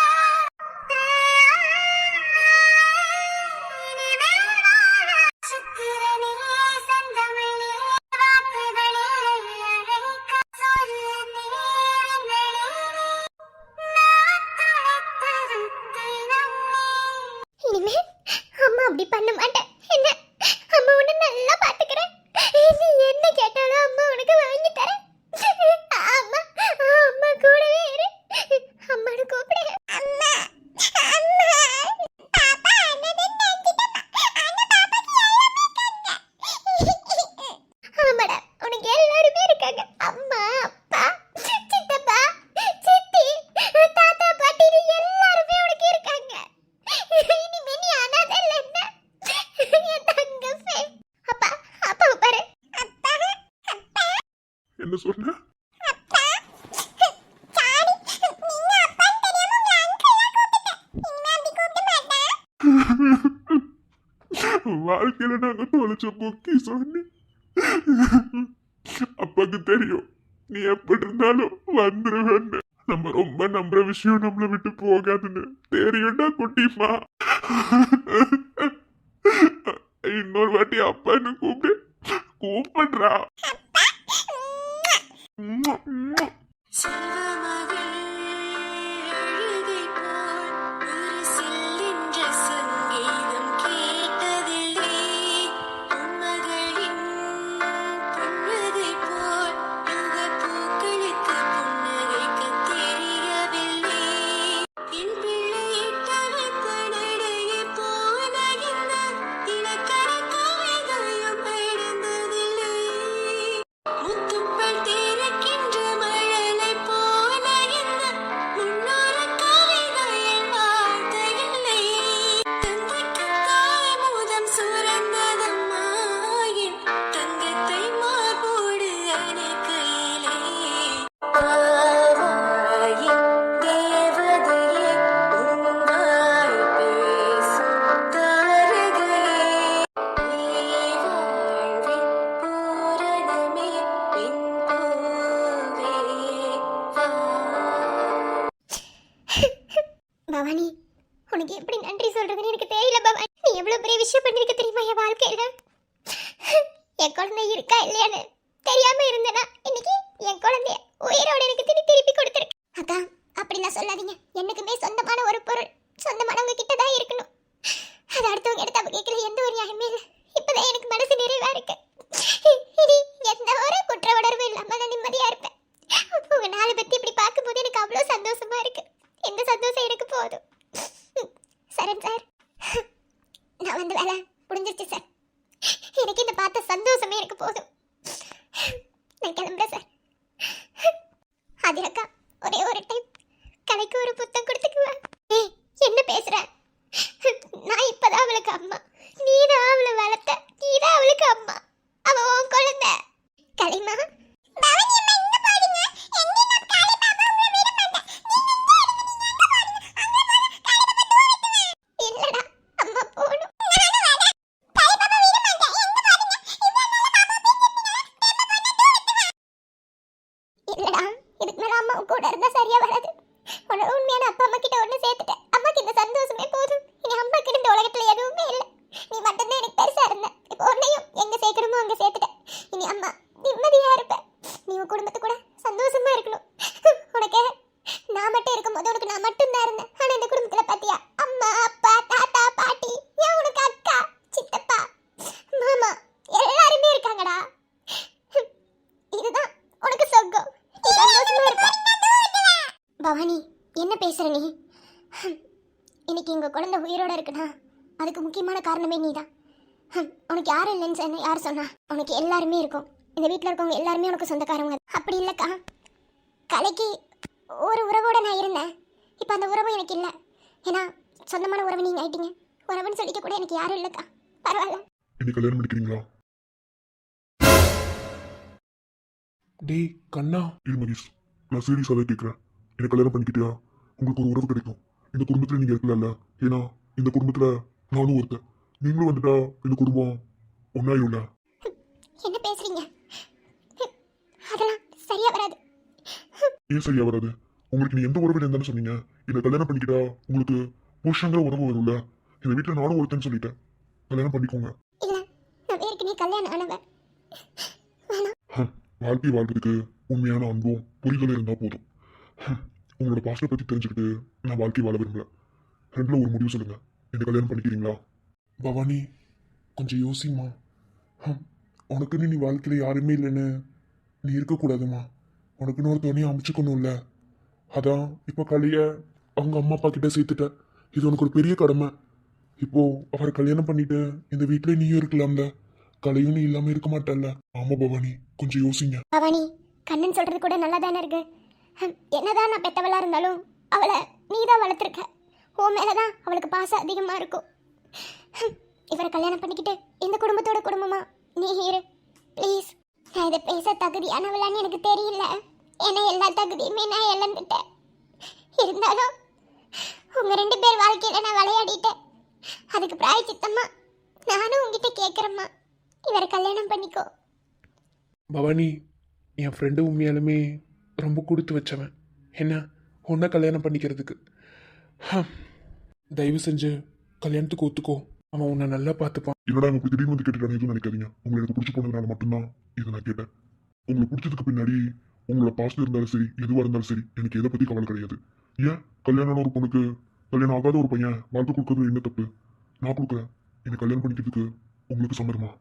சுத்திரனே சந்தமிழே வாக்குகளிலே அழைக்க சொல்ல நேரங்களே நான் துளைத்தது தினம் நீ. இனிமே அம்மா அப்படி பண்ண மாட்டேன். என்ன அம்மா உன்னை நல்லா பாத்துக்கிறேன். நீ என்ன கேட்டாலும் அம்மா உனக்கு வாங்கி தரேன். அம்மா அம்மா கூடவே இரு. அம்மானு கூப்பிடு. அம்மா அம்மா பாப்பா அண்ணன் ஆமாடா, உனக்கு எல்லாருமே இருக்காங்க. அம்மா அப்பா சித்தப்பா சித்தி தாத்தா பாட்டி எல்லாருமே உனக்கு இருக்காங்க. இனிமே நீ அனாதை இல்லைன்னா என் தங்கமே. அப்பா அப்பாவை பாரு. அப்பா அப்பா என்ன சொன்ன? அப்பா சாரி, நீங்க அப்பான்னு தெரியாம உங்க அங்கிளா கூப்பிட்டேன். இனிமே அப்படி கூப்பிட மாட்டேன். வாழ்க்கையில நாங்க தொலைச்ச பொக்கி சொன்னி. அப்பாக்கு தெரியும் நீ எப்படி இருந்தாலும் வந்துருவேன்னு. நம்ம ரொம்ப நம்புற விஷயம் நம்மளை விட்டு போகாதுன்னு தெரியும்டா குட்டிமா. இன்னொரு வாட்டி அப்பான்னு கூப்பிடுறா. செல்வமகள் அழகை போல் ஒரு சில்லென்ற சங்கீதம் கேட்டதில்லை. பொன்மகளின் புன்னகை போல் யுகப்பூக்களுக்கு புன்னகைக்கத் தெரியவில்லை. என் பிள்ளை இட்டவைத்த நடையைப் போல இந்த இலக்கண கவிதையும் பிறந்ததில்லை. முத்துப்பல் திறக்கின்ற மழலை போல நிம்மதியா இருப்பேன். உங்க 4 பேத்தி இப்படி பார்க்கும்போது எனக்கு அவ்வளோ சந்தோஷமா இருக்கு. இந்த சந்தோஷம் எனக்கு போதும். சரண் சார், நான் வந்து வேலை முடிஞ்சிருச்சு சார். எனக்கு இந்த பார்த்த சந்தோஷமே எனக்கு போதும். நான் கிளம்புறேன் சார். அதிரக்கா ஒரே ஒரு டைம் கலைக்கு ஒரு புத்தம் கொடுத்துக்குவேன். ஏய், என்ன பேசுற? நான் இப்பதான் அவளுக்கு அம்மா. நீதான் அவளை வளர்த்த. நீதான் அவளுக்கு அம்மா. அவ உன் குழந்தை. கலைமா, இல்லடா, அம்மா போகணும். இல்லடா, இதுக்கு மேல அம்மா கூட இருந்தா சரியா வராது. உன்னோட உண்மையான அப்பா அம்மா கிட்ட ஒண்ணு சேர்த்துட்டேன். அம்மாக்கு இந்த சந்தோஷமே போதும். இனி அம்மா கிட்ட இந்த உலகத்துல எதுவுமே இல்லை. நீ மட்டும்தான் எனக்கு பெருசா இருந்த. இப்போ உன்னையும் எங்க சேர்க்கணுமோ அங்க சேர்த்துட்டேன். இனி அம்மா நிம்மதியா இருப்ப. நீ உன் குடும்பத்து கூட சந்தோஷமா இருக்கணும். உனக்கு நான் மட்டும் இருக்கும்போது உனக்கு நான் மட்டும் தான் இருந்தேன். ஆனா இந்த குடும்பத்துல பாத்தியா, அம்மா அப்பா தாத்தா பாட்டி, ஏன் உனக்கு அக்கா சித்தப்பா மாமா எல்லாருமே இருக்காங்கடா. இதுதான் உனக்கு சொர்க்கம். நீ சந்தோஷமா இருப்ப. பவானி, என்ன பேசுற நீ? இன்னைக்கு எங்க குழந்தை உயிரோட இருக்குன்னா அதுக்கு முக்கியமான காரணமே நீதான். உனக்கு யாரும் இல்லைன்னு யார் சொன்னா? உனக்கு எல்லாருமே இருக்கும். இந்த வீட்டில் இருக்கவங்க எல்லாருமே உனக்கு சொந்தக்காரங்க. அப்படி இல்லைக்கா, கலைக்கு ஒரு உறவோட நான் இருந்தேன். இப்போ அந்த உறவும் எனக்கு இல்லை. ஏன்னா சொந்தமான உறவு நீங்கள் ஆயிட்டீங்க. உறவுன்னு சொல்லிக்க கூட எனக்கு யாரும் இல்லைக்கா. பரவாயில்ல. என்ன கல்யாணம் பண்ணிக்கிறீங்களா? டேய் கண்ணா, இல்ல மகேஷ், நான் சீரியஸாவே கேட்கிறேன். என்ன கல்யாணம் பண்ணிக்கிட்டியா? உங்களுக்கு ஒரு உறவு கிடைக்கும். இந்த குடும்பத்துல நீங்க இருக்கல. ஏன்னா இந்த குடும்பத்துல நானும் ஒருத்தன். நீங்களும் வந்துட்டா இந்த குடும்பம் ஒன்னாயும்ல. என்ன பேசுறீங்க? அதெல்லாம் சரியா வராது. ஏன் சரியா வராது? உங்களுக்கு நீ எந்த உறவு இருந்தாலும் சொன்னீங்க. என்ன கல்யாணம் பண்ணிக்கிட்டா உங்களுக்கு புருஷங்கிற உறவு வரும்ல. இந்த வீட்டுல நானும் ஒருத்தன் சொல்லிட்டேன். கல்யாணம் பண்ணிக்கோங்க. இல்ல, நான் ஏற்கனவே கல்யாணம் ஆனவன். வாழ்க்கை வாழ்றதுக்கு உண்மையான அன்பும் புரிதலும் இருந்தா போதும். உங்களோட பாஸ்டை பத்தி தெரிஞ்சுக்கிட்டு நான் வாழ்க்கை வாழ விரும்பல. ரெண்டுல ஒரு முடிவு சொல்லுங்க. என்ன கல்யாணம் பண்ணிக்கிறீங்களா? பவானி கொஞ்சம் யோசிமா. உனக்குன்னு நீ வாழ்க்கையில் யாருமே இல்லைன்னு நீ இருக்கக்கூடாதுமா. உனக்குன்னு ஒரு துணையை அமைச்சுக்கணும்ல. அதான் இப்போ கலையை அவங்க அம்மா அப்பா கிட்ட சேர்த்துட்ட. இது உனக்கு ஒரு பெரிய கடமை. இப்போ அவரை கல்யாணம் பண்ணிட்டு இந்த வீட்டில் நீயும் இருக்கலாம்ல. கலையும் நீ இல்லாமல் இருக்க மாட்டல்ல. ஆமா பவானி, கொஞ்சம் யோசிங்க. பவானி, கண்ணன் சொல்றது கூட நல்லா தானே இருக்கு. என்னதான் நான் பெத்தவளா இருந்தாலும் அவளை நீ தான் வளர்த்துருக்க. உன் மேலதான் அவளுக்கு பாசம் அதிகமா இருக்கும். இவரை கல்யாணம் பண்ணிக்கிட்டு இந்த குடும்பத்தோட குடும்பமா நீ இரு ப்ளீஸ். நான் இதை பேச தகுதியானவளான்னு எனக்கு தெரியல. ஏன்னா எல்லா தகுதியுமே நான் இழந்துட்டேன். இருந்தாலும் உங்க 2 பேர் வாழ்க்கையில நான் விளையாடிட்டேன். அதுக்கு பிராயச்சித்தமா நானும் உங்ககிட்ட கேட்குறேம்மா, இவரை கல்யாணம் பண்ணிக்கோ. பவானி, என் ஃப்ரெண்டு உண்மையாலுமே ரொம்ப கொடுத்து வச்சவன். என்ன உன்னை கல்யாணம் பண்ணிக்கிறதுக்கு. தயவு செஞ்சு கல்யாணத்துக்கு ஒத்துக்கோ. அவன் உன்னை நல்லா பார்த்துப்பான். என்னடா உங்களுக்கு திடீர்னு வந்து கேட்டுட்டானே எதுவும் நினைக்காதீங்க. உங்களுக்கு எனக்கு பிடிச்சி போனதுனால மட்டும்தான் இதை நான் கேட்டேன். உங்களுக்கு பிடிச்சதுக்கு பின்னாடி உங்களோட பாஸ்ட் இருந்தாலும் சரி, எதுவாக இருந்தாலும் சரி, எனக்கு எதை பற்றி கவலை கிடையாது. ஏன் கல்யாணம் ஒரு பொண்ணுக்கு கல்யாணம் ஆகாத ஒரு பையன் வாழ்க்கை கொடுக்கறது என்ன தப்பு? நான் கொடுக்குறேன். என்னை கல்யாணம் பண்ணிக்கிறதுக்கு உங்களுக்கு சம்மதமா?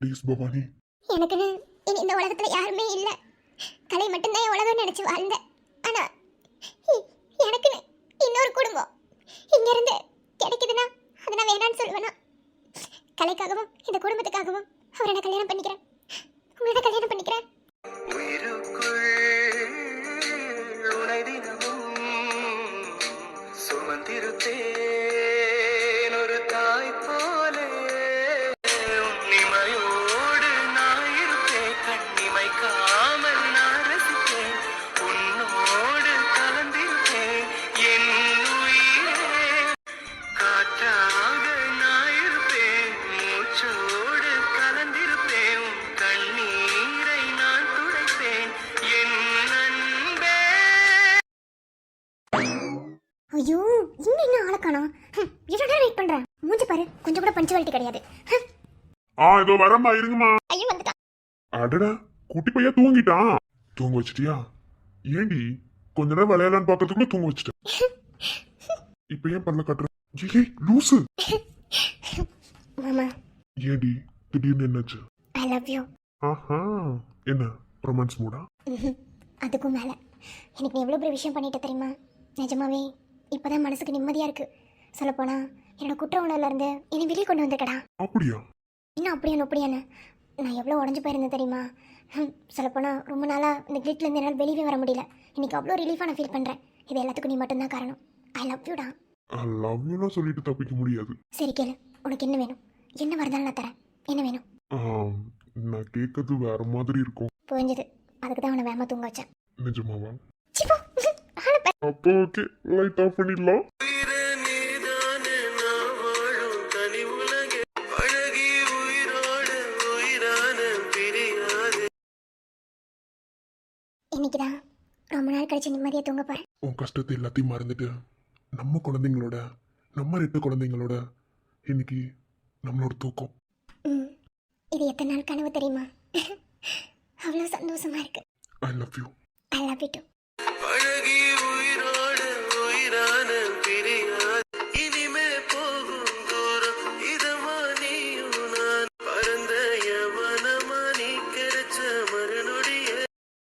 ப்ளீஸ் பவானி. எனக்குன்னு இனி இந்த உலகத்துல யாருமே இல்லை. கலை மட்டும்தான் என் உலகம் நினைச்சு வாழ்ந்தேன். ஆனா எனக்குன்னு இன்னொரு குடும்பம் இங்க இருந்து கிடைக்குதுன்னா அதை நான் வேணான்னு சொல்லுவேனா? கலைக்காகவும் இந்த குடும்பத்துக்காகவும் அவரை நான் கல்யாணம் பண்ணிக்கிறேன். உங்களோட கல்யாணம் பண்ணிக்கிறேன். உனை தினமும் சுமந்திருப்பேன் ஒரு தாய் போலே. உன்னிமையோடு நான் இருப்பேன். கண்ணிமைக்காமல் நான் ரசிப்பேன். உன்னோடு கலந்திருப்பேன் என் உயிரே. காற்றாக நான் இருப்பேன். மூச்சோடு கலந்திருப்பேன். உன் கண்ணீரை நான் துடைப்பேன் என் அன்பே. ஐயோ, இன்னும் என்ன ஆளை காணோம். இவ்வளோ நேரம் வெயிட் பண்றேன். மூஞ்சி பாரு, கொஞ்சம் கூட பஞ்சுவாலிட்டி கிடையாது. இதோ வரமா இருங்கம்மா. ஐயோ, வந்துட்டான். அடடா, குட்டி பையன் தூங்கிட்டான். தூங்க வச்சிட்டியா? ஏண்டி கொஞ்ச நேரம் விளையாடலான்னு பாக்கிறதுக்குள்ள தூங்க வச்சிட்டேன். இப்ப ஏன் பல்ல கட்டுற? ஏய் லூசு. மாமா, ஏண்டி திடீர்னு என்னாச்சு? ஐ லவ் யூ. ஆஹா, என்ன ரொமான்ஸ் மூடா? அதுக்கும் மேலே எனக்கு நீ எவ்வளோ பெரிய விஷயம் பண்ணிட்ட தெரியுமா? நிஜமாவே இப்போதான் மனசுக்கு நிம்மதியாக இருக்குது. சொல்லப்போனால் என்னோட குற்ற உணர்வுலேருந்து என்னை வெளியே கொண்டு வந்திருக்கடா. அப்படியா? இன்னும் அப்படியான்னு நான் எவ்வளோ உடஞ்சி போயிருந்தேன் தெரியுமா? சொல்லப்போனால் ரொம்ப நாளாக இந்த கிளிட்லேருந்து என்னால் வெளியே வர முடியல. இன்னைக்கு அவ்வளோ ரிலீஃபாக நான் ஃபீல் பண்ணுறேன். இது எல்லாத்துக்கும் நீ மட்டும்தான் காரணம். I love யூடா. லவ் யூலாம் சொல்லிட்டு தப்பிக்க முடியாது. சரி கேளு, உனக்கு என்ன வேணும்? என்ன வரதாலும் நான் தரேன். என்ன வேணும்? நான் கேட்கறது வேற மாதிரி இருக்கும். புரிஞ்சுது. அதுக்கு தான் அவனை வேமா தூங்க வச்சேன். நிஜமாவா? சி போ. ஆளை பாரு. அப்போ ஓகே, லைட் ஆஃப் பண்ணிடலாம். உயிரே நீதானே நான் வாழும் தனி உலகே. அழகி உயிரோடு உயிரான பிரியாது. இன்னைக்குதான் ரொம்ப நாள் கழிச்சு நிம்மதியாக தூங்க போகிறேன். உன் கஷ்டத்தை எல்லாத்தையும் மறந்துட்டு நம்ம குழந்தைங்களோட, நம்ம 2 குழந்தைங்களோட இன்னைக்கு நம்மளோட தூக்கம். இது எத்தனை நாள் கனவு தெரியுமா? அவ்வளோ சந்தோஷமா இருக்கு. I love you. I love you two.